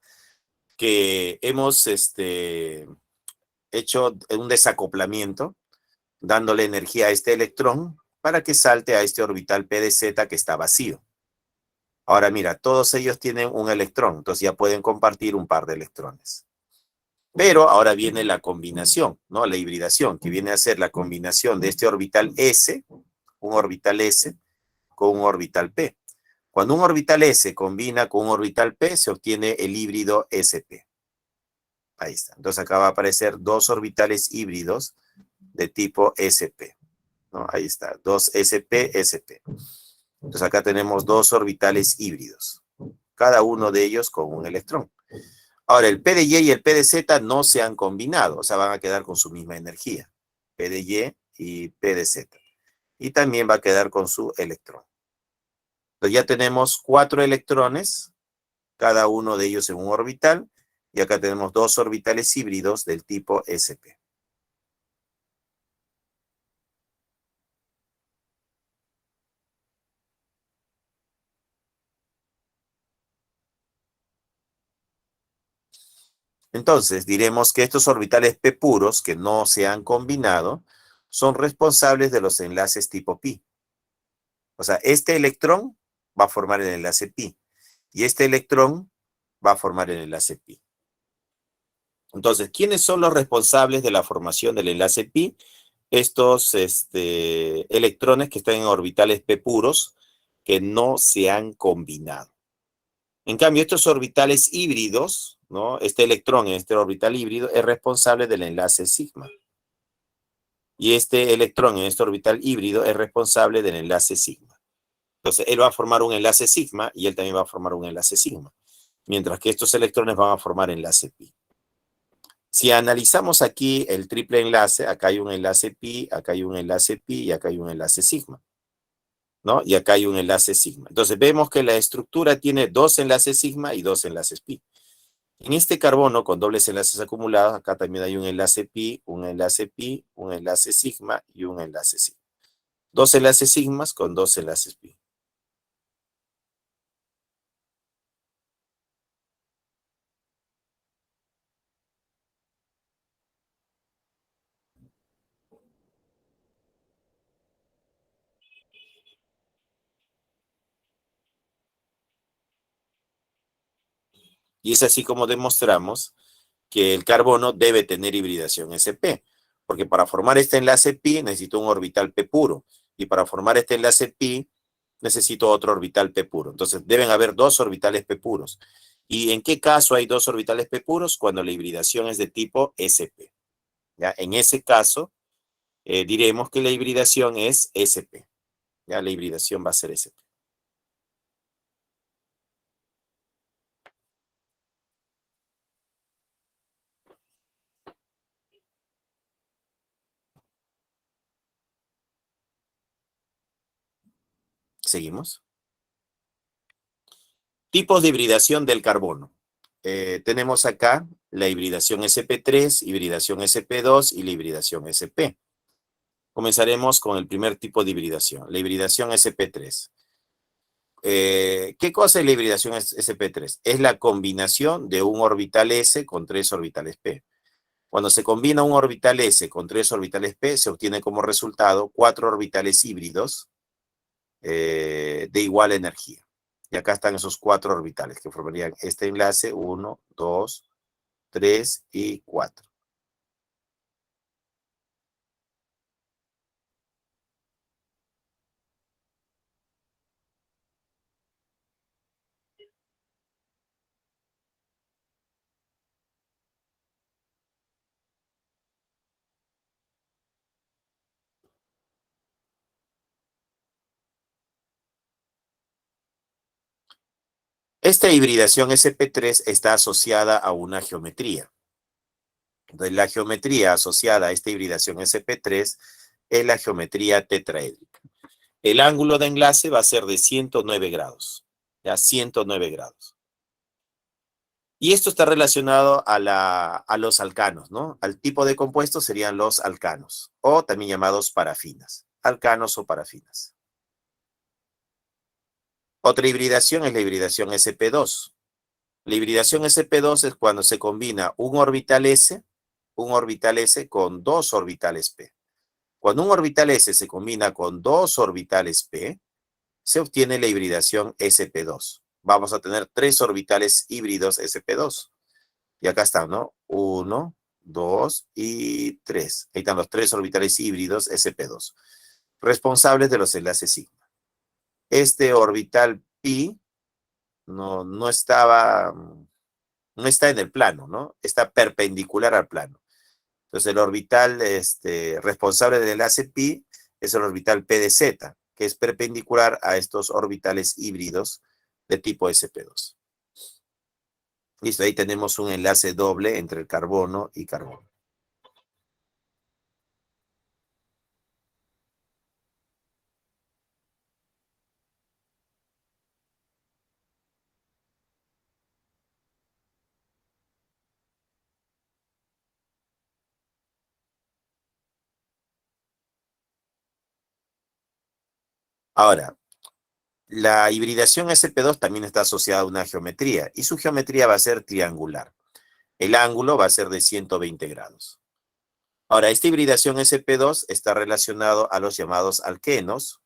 Que hemos hecho un desacoplamiento, dándole energía a este electrón para que salte a este orbital P de Z que está vacío. Ahora mira, todos ellos tienen un electrón, entonces ya pueden compartir un par de electrones. Pero ahora viene la combinación, ¿no? La hibridación, que viene a ser la combinación de este orbital S, un orbital S, con un orbital P. Cuando un orbital S combina con un orbital P, se obtiene el híbrido SP. Ahí está. Entonces acá va a aparecer 2 orbitales híbridos de tipo SP, ¿no? Ahí está, 2sp, sp. Entonces acá tenemos 2 orbitales híbridos, cada uno de ellos con un electrón. Ahora, el P de Y y el P de Z no se han combinado, o sea, van a quedar con su misma energía. P de Y P de Z. Y también va a quedar con su electrón. Entonces ya tenemos 4 electrones, cada uno de ellos en un orbital, y acá tenemos 2 orbitales híbridos del tipo sp. Entonces, diremos que estos orbitales p puros que no se han combinado son responsables de los enlaces tipo pi. O sea, este electrón va a formar el enlace pi y este electrón va a formar el enlace pi. Entonces, ¿quiénes son los responsables de la formación del enlace pi? Estos electrones que están en orbitales p puros que no se han combinado. En cambio, estos orbitales híbridos, ¿no? Este electrón en este orbital híbrido es responsable del enlace sigma. Y este electrón en este orbital híbrido es responsable del enlace sigma. Entonces, él va a formar un enlace sigma y él también va a formar un enlace sigma. Mientras que estos electrones van a formar enlace pi. Si analizamos aquí el triple enlace, acá hay un enlace pi, acá hay un enlace pi y acá hay un enlace sigma, ¿no? Y acá hay un enlace sigma. Entonces vemos que la estructura tiene dos enlaces sigma y dos enlaces pi. En este carbono con dobles enlaces acumulados, acá también hay un enlace pi, un enlace sigma y un enlace sigma. Dos enlaces sigmas con dos enlaces pi. Y es así como demostramos que el carbono debe tener hibridación sp, porque para formar este enlace pi necesito un orbital p puro, y para formar este enlace pi necesito otro orbital p puro. Entonces deben haber dos orbitales p puros. ¿Y en qué caso hay dos orbitales p puros? Cuando la hibridación es de tipo sp. ¿Ya? En ese caso, diremos que la hibridación es sp. Ya la hibridación va a ser sp. Seguimos. Tipos de hibridación del carbono. Tenemos acá la hibridación sp3, hibridación sp2 y la hibridación sp. Comenzaremos con el primer tipo de hibridación, la hibridación sp3. ¿Qué cosa es la hibridación sp3? Es la combinación de un orbital s con tres orbitales p. Cuando se combina un orbital s con tres orbitales p, se obtiene como resultado cuatro orbitales híbridos de igual energía. Y acá están esos cuatro orbitales que formarían este enlace, 1, 2, 3 y 4. Esta hibridación sp3 está asociada a una geometría. Entonces, la geometría asociada a esta hibridación sp3 es la geometría tetraédrica. El ángulo de enlace va a ser de 109 grados. Ya, 109 grados. Y esto está relacionado a los alcanos, ¿no? Al tipo de compuestos serían los alcanos, o también llamados parafinas. Alcanos o parafinas. Otra hibridación es la hibridación sp2. La hibridación sp2 es cuando se combina un orbital s con dos orbitales p. Cuando un orbital s se combina con dos orbitales p, se obtiene la hibridación sp2. Vamos a tener tres orbitales híbridos sp2. Y acá están, ¿no? 1, 2 y 3. Ahí están los tres orbitales híbridos sp2, responsables de los enlaces sigma. Este orbital pi no está en el plano, ¿no? Está perpendicular al plano. Entonces el orbital responsable del enlace pi es el orbital p de z, que es perpendicular a estos orbitales híbridos de tipo sp2. Listo, ahí tenemos un enlace doble entre el carbono y carbono. Ahora, la hibridación sp2 también está asociada a una geometría, y su geometría va a ser triangular. El ángulo va a ser de 120 grados. Ahora, esta hibridación sp2 está relacionado a los llamados alquenos,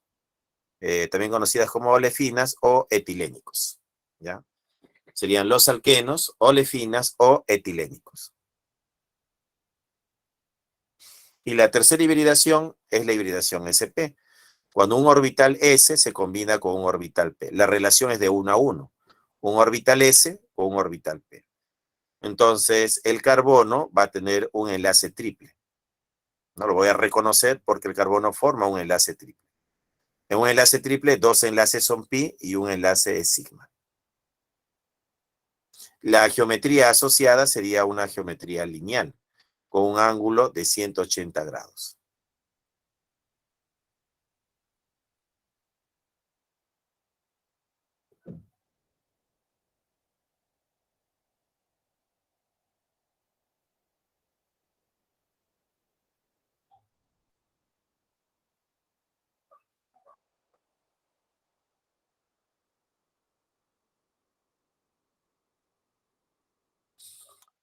también conocidas como olefinas o etilénicos, ¿ya? Serían los alquenos, olefinas o etilénicos. Y la tercera hibridación es la hibridación sp. Cuando un orbital s se combina con un orbital p. La relación es de 1 a 1. Un orbital s con un orbital p. Entonces, el carbono va a tener un enlace triple. No lo voy a reconocer porque el carbono forma un enlace triple. En un enlace triple, dos enlaces son pi y un enlace es sigma. La geometría asociada sería una geometría lineal. con un ángulo de 180 grados.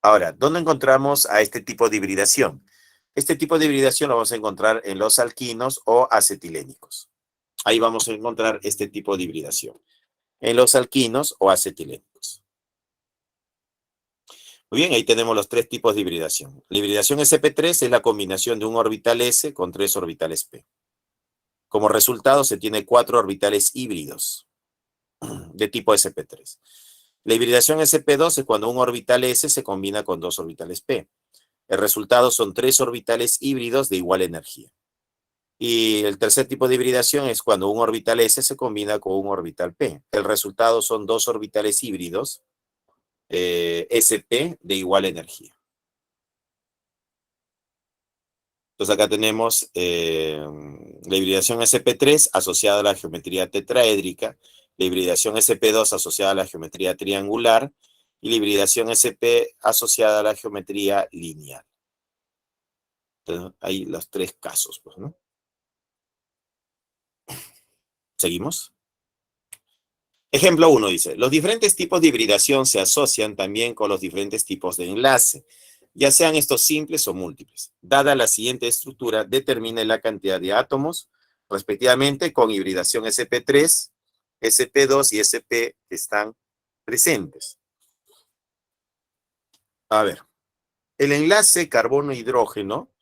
Ahora, ¿dónde encontramos a este tipo de hibridación? Este tipo de hibridación lo vamos a encontrar en los alquinos o acetilénicos. Ahí vamos a encontrar este tipo de hibridación, en los alquinos o acetilénicos. Muy bien, ahí tenemos los tres tipos de hibridación. La hibridación sp3 es la combinación de un orbital s con 3 orbitales p. Como resultado se tiene 4 orbitales híbridos de tipo sp3. La hibridación sp2 es cuando un orbital s se combina con 2 orbitales p. El resultado son 3 orbitales híbridos de igual energía. Y el tercer tipo de hibridación es cuando un orbital s se combina con un orbital p. El resultado son 2 orbitales híbridos sp de igual energía. Entonces acá tenemos la hibridación sp3 asociada a la geometría tetraédrica, la hibridación sp2 asociada a la geometría triangular y la hibridación sp asociada a la geometría lineal. Entonces, hay los tres casos, pues, ¿no? ¿Seguimos? Ejemplo 1 dice, los diferentes tipos de hibridación se asocian también con los diferentes tipos de enlace, ya sean estos simples o múltiples. Dada la siguiente estructura, determine la cantidad de átomos, respectivamente, con hibridación sp3, sp2 y sp que están presentes. A ver, el enlace carbono-hidrógeno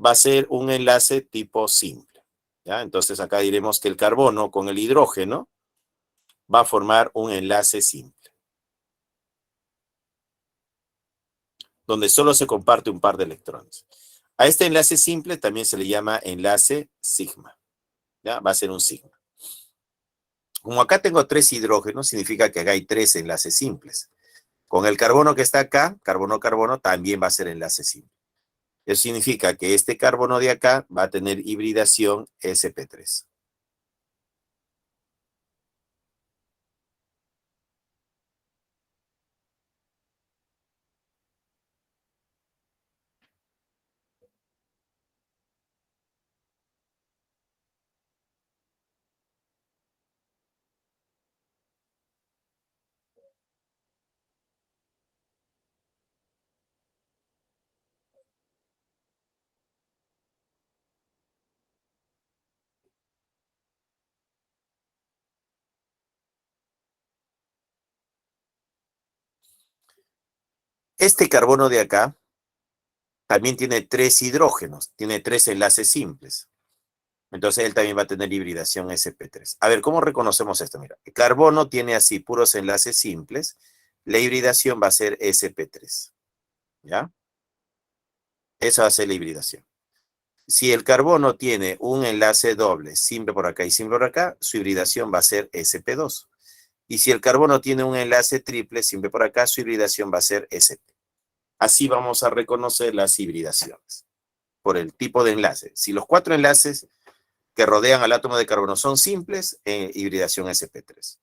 va a ser un enlace tipo simple, ¿ya? Entonces acá diremos que el carbono con el hidrógeno va a formar un enlace simple, donde solo se comparte un par de electrones. A este enlace simple también se le llama enlace sigma, ¿ya? Va a ser un sigma. Como acá tengo 3 hidrógenos, significa que acá hay 3 enlaces simples. Con el carbono que está acá, carbono-carbono, también va a ser enlace simple. Eso significa que este carbono de acá va a tener hibridación sp3. Este carbono de acá también tiene 3 hidrógenos, tiene 3 enlaces simples. Entonces él también va a tener hibridación sp3. A ver, ¿cómo reconocemos esto? Mira, el carbono tiene así puros enlaces simples. La hibridación va a ser sp3. ¿Ya? Esa va a ser la hibridación. Si el carbono tiene un enlace doble, simple por acá y simple por acá, su hibridación va a ser sp2. Y si el carbono tiene un enlace triple, simple por acá, su hibridación va a ser sp. Así vamos a reconocer las hibridaciones por el tipo de enlace. Si los 4 enlaces que rodean al átomo de carbono son simples, hibridación sp3.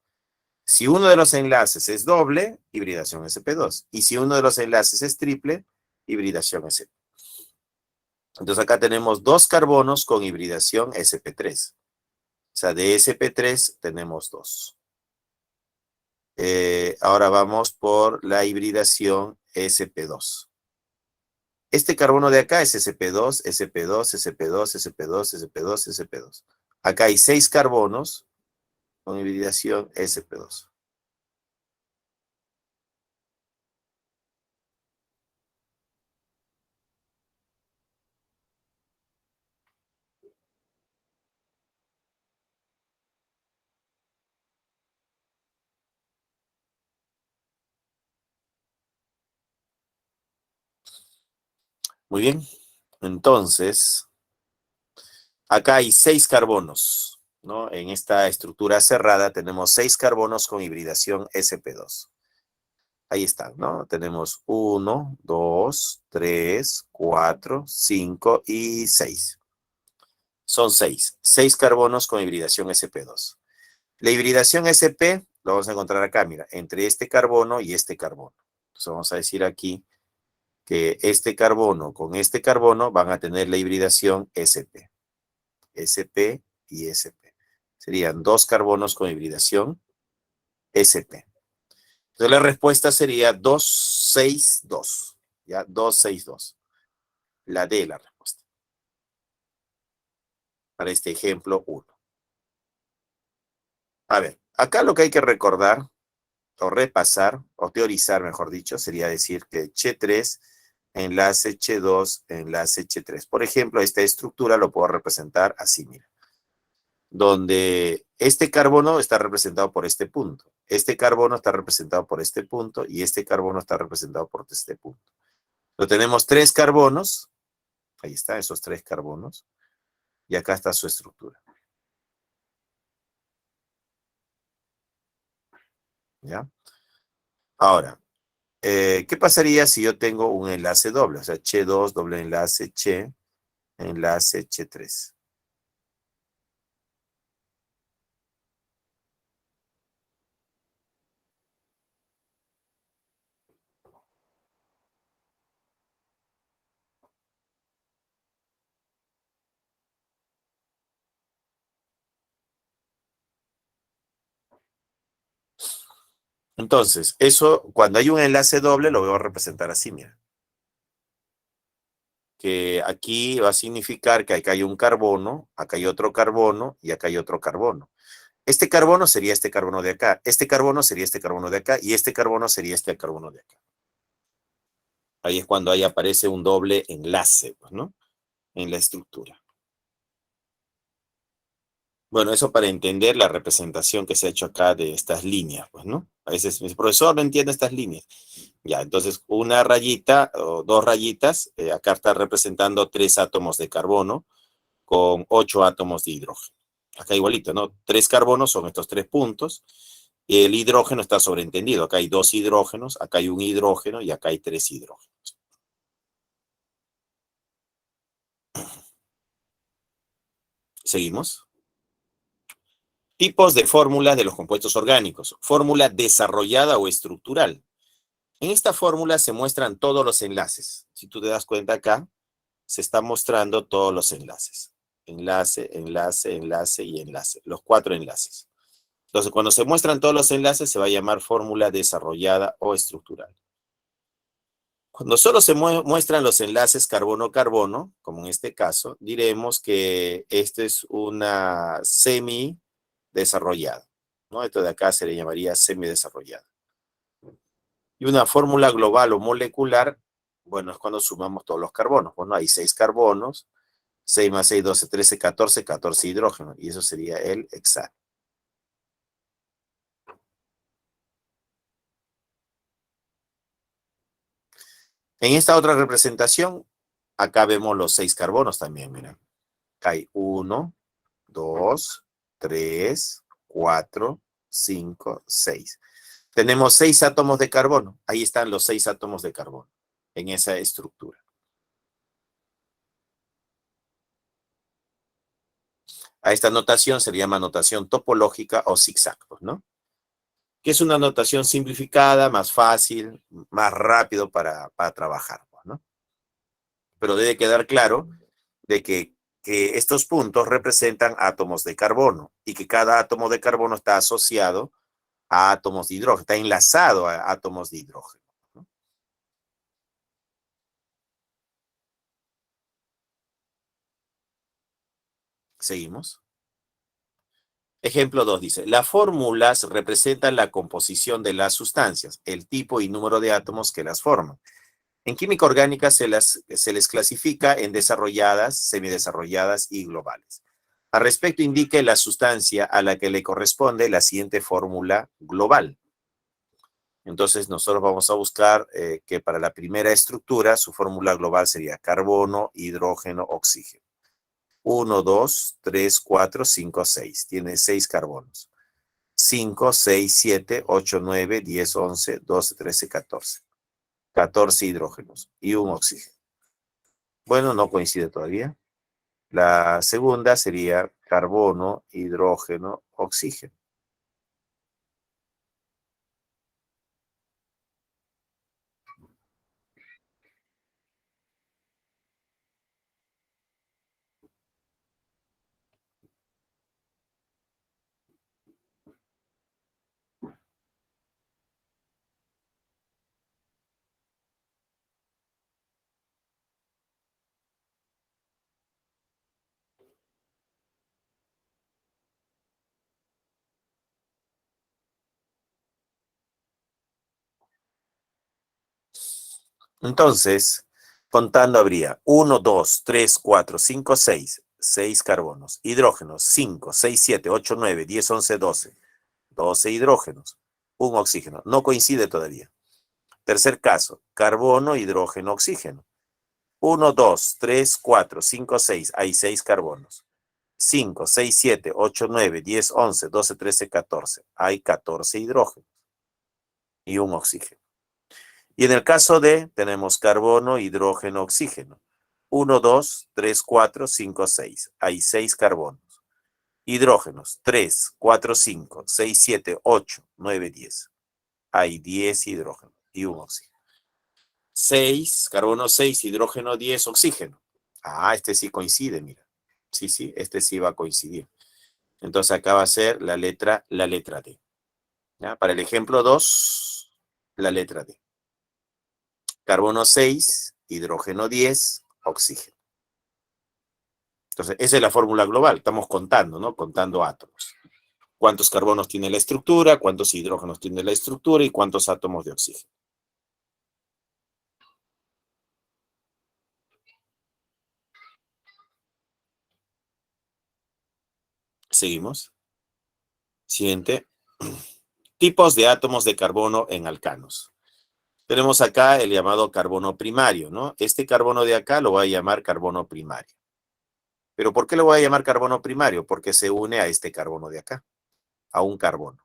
Si uno de los enlaces es doble, hibridación sp2. Y si uno de los enlaces es triple, hibridación sp. Entonces acá tenemos 2 carbonos con hibridación sp3. O sea, de sp3 tenemos 2. Ahora vamos por la hibridación sp2. Este carbono de acá es sp2, sp2, sp2, sp2, sp2, sp2. Acá hay 6 carbonos con hibridación sp2. Muy bien. Entonces, acá hay 6 carbonos, ¿no? En esta estructura cerrada tenemos 6 carbonos con hibridación sp2. Ahí están, ¿no? Tenemos 1, 2, 3, 4, 5 y 6. Son 6. 6 carbonos con hibridación sp2. La hibridación sp lo vamos a encontrar acá, mira, entre este carbono y este carbono. Entonces vamos a decir aquí que este carbono con este carbono van a tener la hibridación sp. sp y sp. Serían 2 carbonos con hibridación sp. Entonces la respuesta sería 262. ¿Ya? 262. La D la respuesta. Para este ejemplo 1. A ver, acá lo que hay que recordar, o repasar, o teorizar, mejor dicho, sería decir que Ch3 enlace Ch2 enlace Ch3. Por ejemplo, esta estructura lo puedo representar así, mira. Donde este carbono está representado por este punto, este carbono está representado por este punto y este carbono está representado por este punto. Lo tenemos 3 carbonos, ahí están esos 3 carbonos, y acá está su estructura. ¿Ya? Ahora, ¿qué pasaría si yo tengo un enlace doble? O sea, Ch2, doble enlace, enlace Ch3. Entonces, eso, cuando hay un enlace doble, lo voy a representar así, mira. Que aquí va a significar que acá hay un carbono, acá hay otro carbono y acá hay otro carbono. Este carbono sería este carbono de acá, este carbono sería este carbono de acá y este carbono sería este carbono de acá. Ahí es cuando ahí aparece un doble enlace, pues, ¿no? En la estructura. Bueno, eso para entender la representación que se ha hecho acá de estas líneas, pues, ¿no? A veces mi profesor no entiende estas líneas. Ya, entonces una rayita o 2 rayitas, acá está representando 3 átomos de carbono con 8 átomos de hidrógeno. Acá igualito, ¿no? 3 carbonos son estos 3 puntos. Y el hidrógeno está sobreentendido. Acá hay 2 hidrógenos, acá hay un hidrógeno y acá hay 3 hidrógenos. ¿Seguimos? Tipos de fórmulas de los compuestos orgánicos. Fórmula desarrollada o estructural. En esta fórmula se muestran todos los enlaces. Si tú te das cuenta acá, se están mostrando todos los enlaces. Enlace, enlace, enlace y enlace. Los 4 enlaces. Entonces, cuando se muestran todos los enlaces, se va a llamar fórmula desarrollada o estructural. Cuando solo se muestran los enlaces carbono-carbono, como en este caso, diremos que esta es una semi-desarrollada, ¿no? Esto de acá se le llamaría semi-desarrollada. Y una fórmula global o molecular, bueno, es cuando sumamos todos los carbonos. Bueno, hay 6 carbonos, 6 más 6, 12, 13, 14, 14 hidrógenos, y eso sería el hexano. En esta otra representación, acá vemos los 6 carbonos también, miren. Acá hay 1, 2, 3, 4, 5, 6. Tenemos 6 átomos de carbono. Ahí están los 6 átomos de carbono en esa estructura. A esta notación se le llama notación topológica o zigzag, ¿no? Que es una notación simplificada, más fácil, más rápido para trabajar, ¿no? Pero debe quedar claro de que estos puntos representan átomos de carbono y que cada átomo de carbono está asociado a átomos de hidrógeno, está enlazado a átomos de hidrógeno, ¿no? Seguimos. Ejemplo 2 dice, las fórmulas representan la composición de las sustancias, el tipo y número de átomos que las forman. En química orgánica se les clasifica en desarrolladas, semidesarrolladas y globales. Al respecto indique la sustancia a la que le corresponde la siguiente fórmula global. Entonces nosotros vamos a buscar que para la primera estructura su fórmula global sería carbono, hidrógeno, oxígeno. 1, 2, 3, 4, 5, 6. Tiene 6 carbonos. 5, 6, 7, 8, 9, 10, 11, 12, 13, 14. 14 hidrógenos y un oxígeno. Bueno, no coincide todavía. La segunda sería carbono, hidrógeno, oxígeno. Entonces, contando habría 1, 2, 3, 4, 5, 6. 6 carbonos. Hidrógenos, 5, 6, 7, 8, 9, 10, 11, 12. 12 hidrógenos. Un oxígeno. No coincide todavía. Tercer caso, carbono, hidrógeno, oxígeno. 1, 2, 3, 4, 5, 6. Hay 6 carbonos. 5, 6, 7, 8, 9, 10, 11, 12, 13, 14. Hay 14 hidrógenos y un oxígeno. Y en el caso de, tenemos carbono, hidrógeno, oxígeno. 1, 2, 3, 4, 5, 6. Hay 6 carbonos. Hidrógenos, 3, 4, 5, 6, 7, 8, 9, 10. Hay 10 hidrógenos y un oxígeno. 6, carbono 6, hidrógeno 10, oxígeno. Ah, este sí coincide, mira. Sí, sí, este sí va a coincidir. Entonces acá va a ser la letra D. ¿Ya? Para el ejemplo 2, la letra D. Carbono 6, hidrógeno 10, oxígeno. Entonces, esa es la fórmula global. Estamos contando, ¿no? Contando átomos. ¿Cuántos carbonos tiene la estructura? ¿Cuántos hidrógenos tiene la estructura? ¿Y cuántos átomos de oxígeno? Seguimos. Siguiente. Tipos de átomos de carbono en alcanos. Tenemos acá el llamado carbono primario, ¿no? Este carbono de acá lo voy a llamar carbono primario. ¿Pero por qué lo voy a llamar carbono primario? Porque se une a este carbono de acá, a un carbono.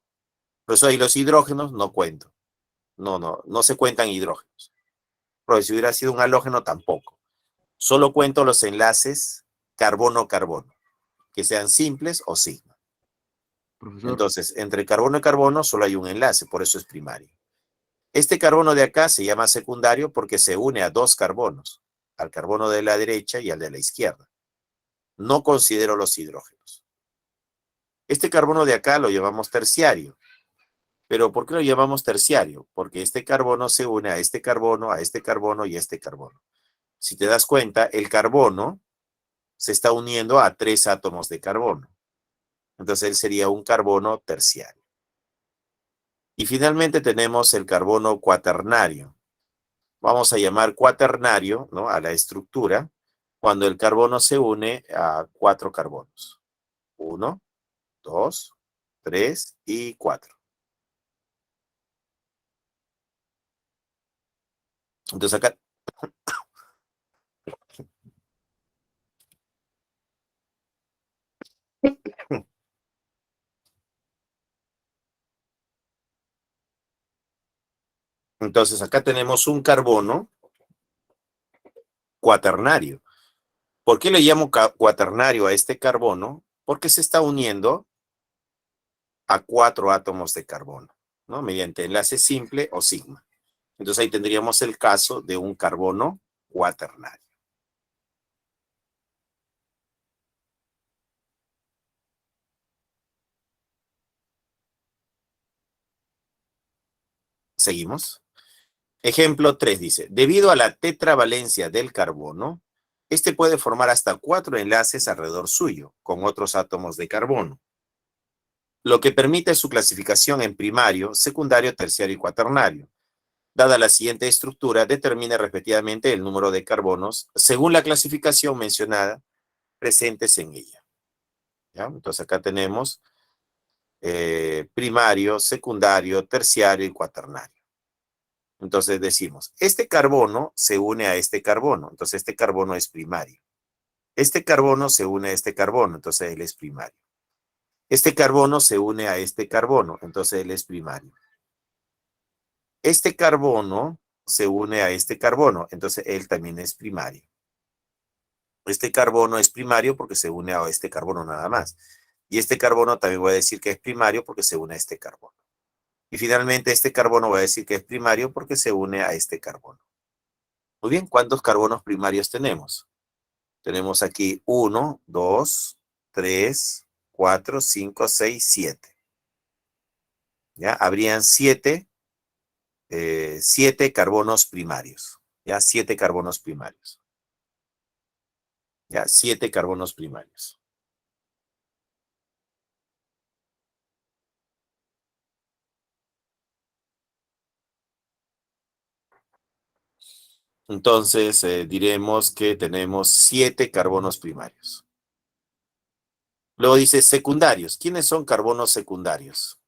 Por eso ahí los hidrógenos no cuento. No se cuentan hidrógenos. Pero si hubiera sido un halógeno tampoco. Solo cuento los enlaces carbono-carbono, que sean simples o sigma. Profesor, Entonces, entre carbono y carbono solo hay un enlace, por eso es primario. Este carbono de acá se llama secundario porque se une a dos carbonos, al carbono de la derecha y al de la izquierda. No considero los hidrógenos. Este carbono de acá lo llamamos terciario. ¿Pero por qué lo llamamos terciario? Porque este carbono se une a este carbono, a este carbono y a este carbono. Si te das cuenta, el carbono se está uniendo a 3 átomos de carbono. Entonces él sería un carbono terciario. Y finalmente tenemos el carbono cuaternario. Vamos a llamar cuaternario, ¿no?, a la estructura cuando el carbono se une a 4 carbonos. 1, 2, 3 y 4. Entonces acá tenemos un carbono cuaternario. ¿Por qué le llamo cuaternario a este carbono? Porque se está uniendo a 4 átomos de carbono, ¿no?, mediante enlace simple o sigma. Entonces ahí tendríamos el caso de un carbono cuaternario. Seguimos. Ejemplo 3 dice, debido a la tetravalencia del carbono, este puede formar hasta 4 enlaces alrededor suyo, con otros átomos de carbono, lo que permite su clasificación en primario, secundario, terciario y cuaternario. Dada la siguiente estructura, determina respectivamente el número de carbonos según la clasificación mencionada presentes en ella. ¿Ya? Entonces acá tenemos primario, secundario, terciario y cuaternario. Entonces decimos, este carbono se une a este carbono, entonces este carbono es primario. Este carbono se une a este carbono, entonces él es primario. Este carbono se une a este carbono, entonces él es primario. Este carbono se une a este carbono, entonces él también es primario. Este carbono es primario porque se une a este carbono nada más. Y este carbono también voy a decir que es primario porque se une a este carbono. Y finalmente este carbono voy a decir que es primario porque se une a este carbono. Muy bien, ¿cuántos carbonos primarios tenemos? Tenemos aquí 1, 2, 3, 4, 5, 6, 7. ¿Ya? Habrían 7 carbonos primarios. ¿Ya? 7 carbonos primarios. ¿Ya? 7 carbonos primarios. Entonces, diremos que tenemos 7 carbonos primarios. Luego dice secundarios. ¿Quiénes son carbonos secundarios?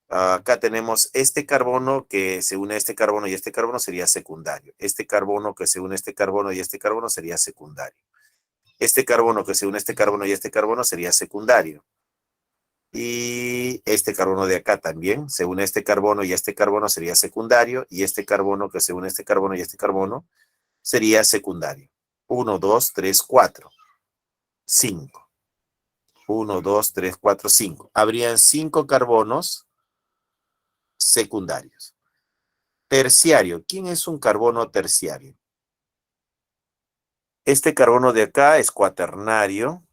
Acá tenemos este carbono que se une a este carbono y este carbono sería secundario. Este carbono que se une a este carbono y este carbono sería secundario. Este carbono que se une a este carbono y este carbono sería secundario. Y este carbono de acá también se une a este carbono y este carbono sería secundario. Y este carbono que se une a este carbono y este carbono sería secundario. 1, 2, 3, 4. 5. 1, 2, 3, 4, 5. Habrían 5 carbonos secundarios. Terciario. ¿Quién es un carbono terciario? Este carbono de acá es cuaternario.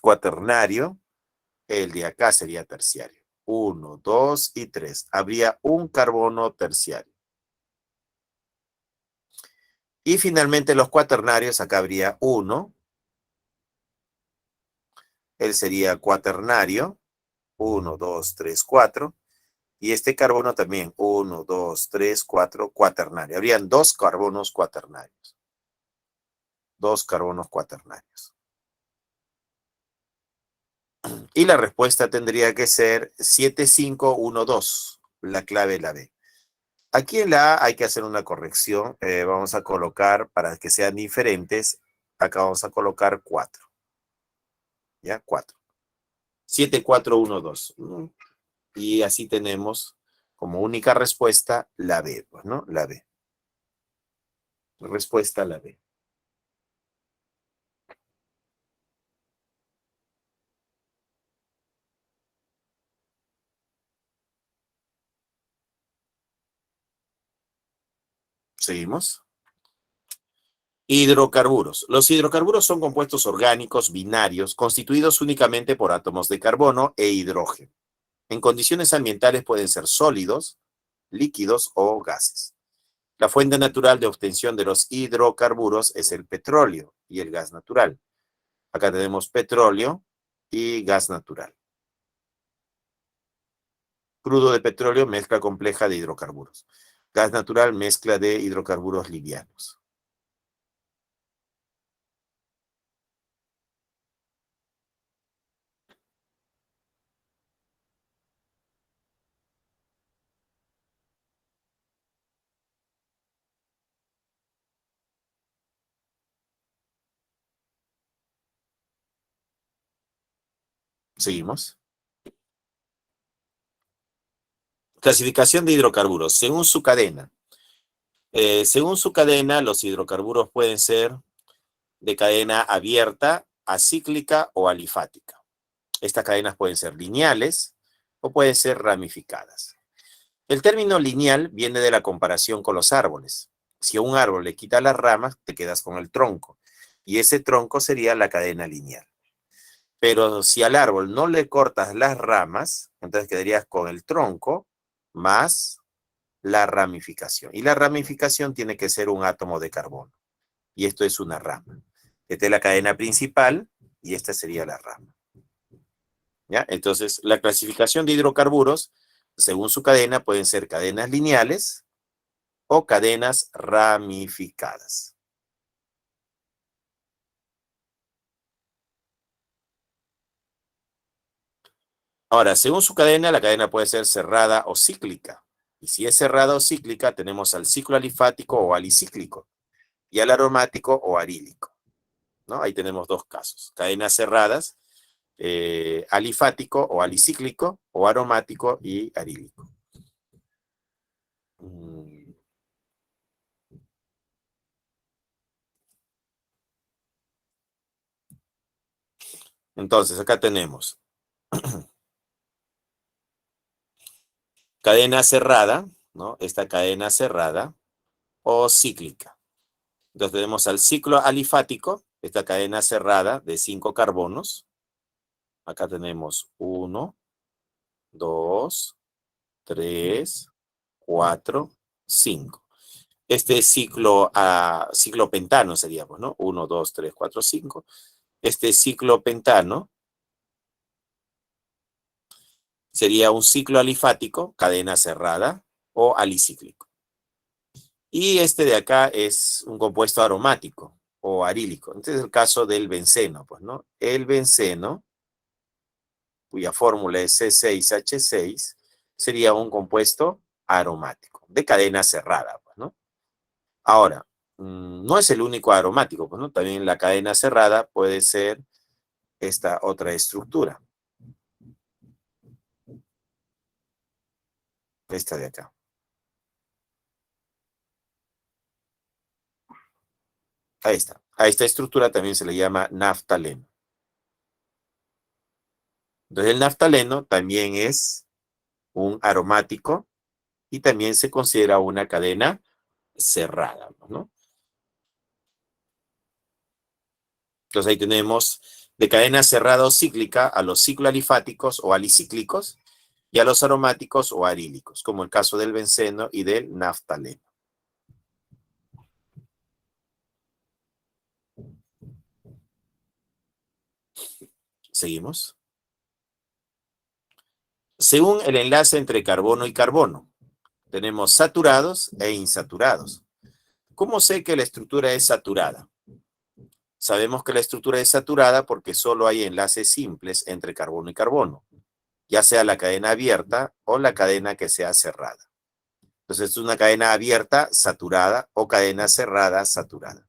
Cuaternario. El de acá sería terciario. 1, 2 y 3. Habría un carbono terciario. Y finalmente los cuaternarios, acá habría 1. Él sería cuaternario. 1, 2, 3, 4. Y este carbono también, 1, 2, 3, 4, cuaternario. Habrían 2 carbonos cuaternarios. 2 carbonos cuaternarios. Y la respuesta tendría que ser 7, 5, 1, 2. La clave la B. Aquí en la A hay que hacer una corrección. Vamos a colocar, para que sean diferentes, acá vamos a colocar 4. ¿Ya? 4. 7, 4, 1, 2. Y así tenemos como única respuesta la B, pues, ¿no? La B. Respuesta la B. Seguimos. Hidrocarburos. Los hidrocarburos son compuestos orgánicos binarios constituidos únicamente por átomos de carbono e hidrógeno. En condiciones ambientales pueden ser sólidos, líquidos o gases. La fuente natural de obtención de los hidrocarburos es el petróleo y el gas natural. Acá tenemos petróleo y gas natural. Crudo de petróleo, mezcla compleja de hidrocarburos. Gas natural, mezcla de hidrocarburos livianos. Seguimos. Clasificación de hidrocarburos. Según su cadena. Según su cadena, los hidrocarburos pueden ser de cadena abierta, acíclica o alifática. Estas cadenas pueden ser lineales o pueden ser ramificadas. El término lineal viene de la comparación con los árboles. Si a un árbol le quitas las ramas, te quedas con el tronco. Y ese tronco sería la cadena lineal. Pero si al árbol no le cortas las ramas, entonces quedarías con el tronco más la ramificación. Y la ramificación tiene que ser un átomo de carbono. Y esto es una rama. Esta es la cadena principal y esta sería la rama. ¿Ya? Entonces, la clasificación de hidrocarburos, según su cadena, pueden ser cadenas lineales o cadenas ramificadas. Ahora, según su cadena, la cadena puede ser cerrada o cíclica. Y si es cerrada o cíclica, tenemos al ciclo alifático o alicíclico y al aromático o arílico, ¿no? Ahí tenemos dos casos. Cadenas cerradas alifático o alicíclico, o aromático y arílico. Entonces, acá tenemos cadena cerrada, ¿no? Esta cadena cerrada o cíclica. Entonces tenemos al ciclo alifático, esta cadena cerrada de 5 carbonos. Acá tenemos 1, 2, 3, 4, 5. Este ciclo pentano sería, pues, ¿no? 1, 2, 3, 4, 5. Este ciclo pentano sería un ciclo alifático, cadena cerrada o alicíclico. Y este de acá es un compuesto aromático o arílico. Este es el caso del benceno, pues, ¿no? El benceno, cuya fórmula es C6H6, sería un compuesto aromático, de cadena cerrada, pues, ¿no? Ahora, no es el único aromático, pues, ¿no? También la cadena cerrada puede ser esta otra estructura. Esta de acá. Ahí está. A esta estructura también se le llama naftaleno. Entonces el naftaleno también es un aromático y también se considera una cadena cerrada, ¿no? Entonces ahí tenemos de cadena cerrada o cíclica a los cicloalifáticos o alicíclicos y a los aromáticos o arílicos, como el caso del benceno y del naftaleno. Seguimos. Según el enlace entre carbono y carbono, tenemos saturados e insaturados. ¿Cómo sé que la estructura es saturada? Sabemos que la estructura es saturada porque solo hay enlaces simples entre carbono y carbono, ya sea la cadena abierta o la cadena que sea cerrada. Entonces es una cadena abierta saturada o cadena cerrada saturada.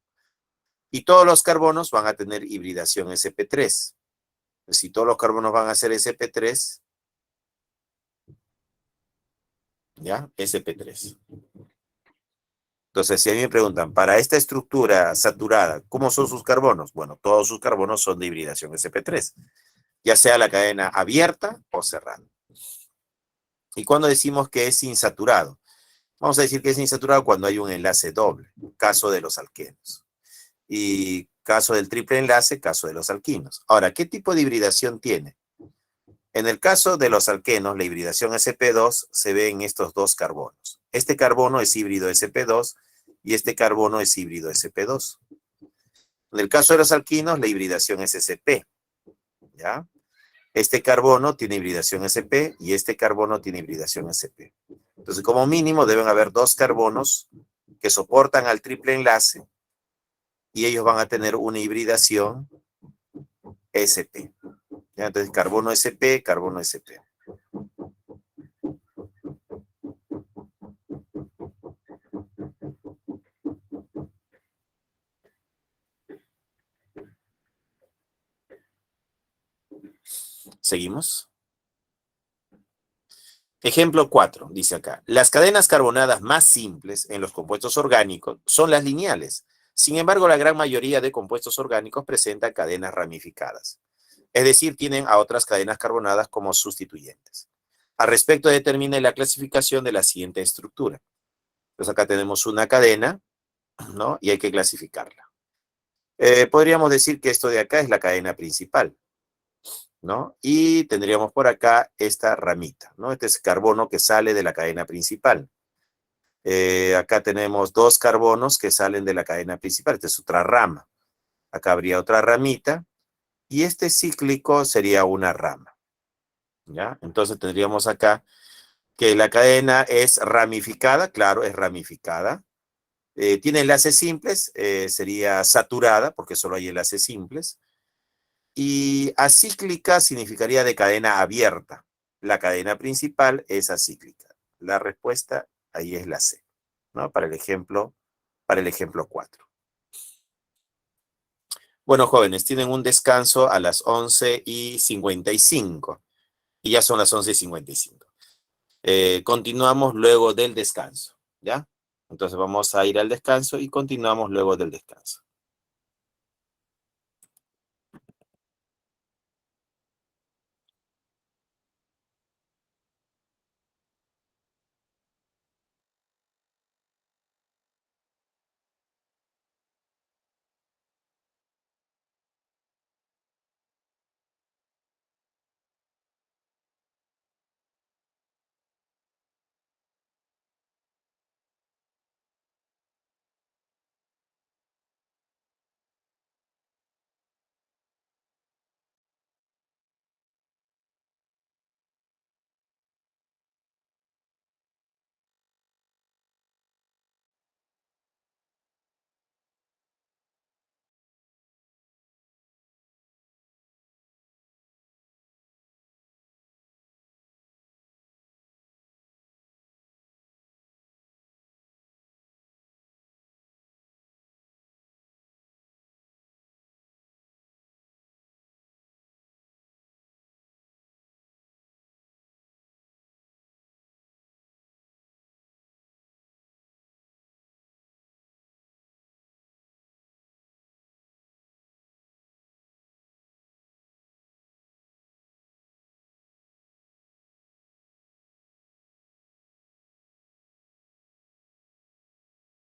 Y todos los carbonos van a tener hibridación sp3. Si todos los carbonos van a ser sp3, ¿ya? sp3. Entonces, si a mí me preguntan, para esta estructura saturada, ¿cómo son sus carbonos? Bueno, todos sus carbonos son de hibridación sp3, ya sea la cadena abierta o cerrada. ¿Y cuando decimos que es insaturado? Vamos a decir que es insaturado cuando hay un enlace doble, caso de los alquenos. Y caso del triple enlace, caso de los alquinos. Ahora, ¿qué tipo de hibridación tiene? En el caso de los alquenos, la hibridación sp2 se ve en estos dos carbonos. Este carbono es híbrido sp2 y este carbono es híbrido sp2. En el caso de los alquinos, la hibridación es sp, ¿ya? Este carbono tiene hibridación sp y este carbono tiene hibridación sp. Entonces, como mínimo, deben haber dos carbonos que soportan al triple enlace y ellos van a tener una hibridación sp. ¿Ya? Entonces, carbono sp, carbono sp. Seguimos. Ejemplo 4, dice acá. Las cadenas carbonadas más simples en los compuestos orgánicos son las lineales. Sin embargo, la gran mayoría de compuestos orgánicos presentan cadenas ramificadas. Es decir, tienen a otras cadenas carbonadas como sustituyentes. Al respecto, determine la clasificación de la siguiente estructura. Entonces acá tenemos una cadena, ¿no? Y hay que clasificarla. Podríamos decir que esto de acá es la cadena principal, ¿no? Y tendríamos por acá esta ramita, ¿no? Este es carbono que sale de la cadena principal. Acá tenemos dos carbonos que salen de la cadena principal. Esta es otra rama. Acá habría otra ramita. Y este cíclico sería una rama, ¿ya? Entonces tendríamos acá que la cadena es ramificada. Claro, es ramificada. Tiene enlaces simples. Sería saturada porque solo hay enlaces simples. Y acíclica significaría de cadena abierta. La cadena principal es acíclica. La respuesta ahí es la C, ¿no? Para el ejemplo 4. Bueno, jóvenes, tienen un descanso a las 11:55. Y ya son las 11:55. Continuamos luego del descanso, ¿ya? Entonces vamos a ir al descanso y continuamos luego del descanso.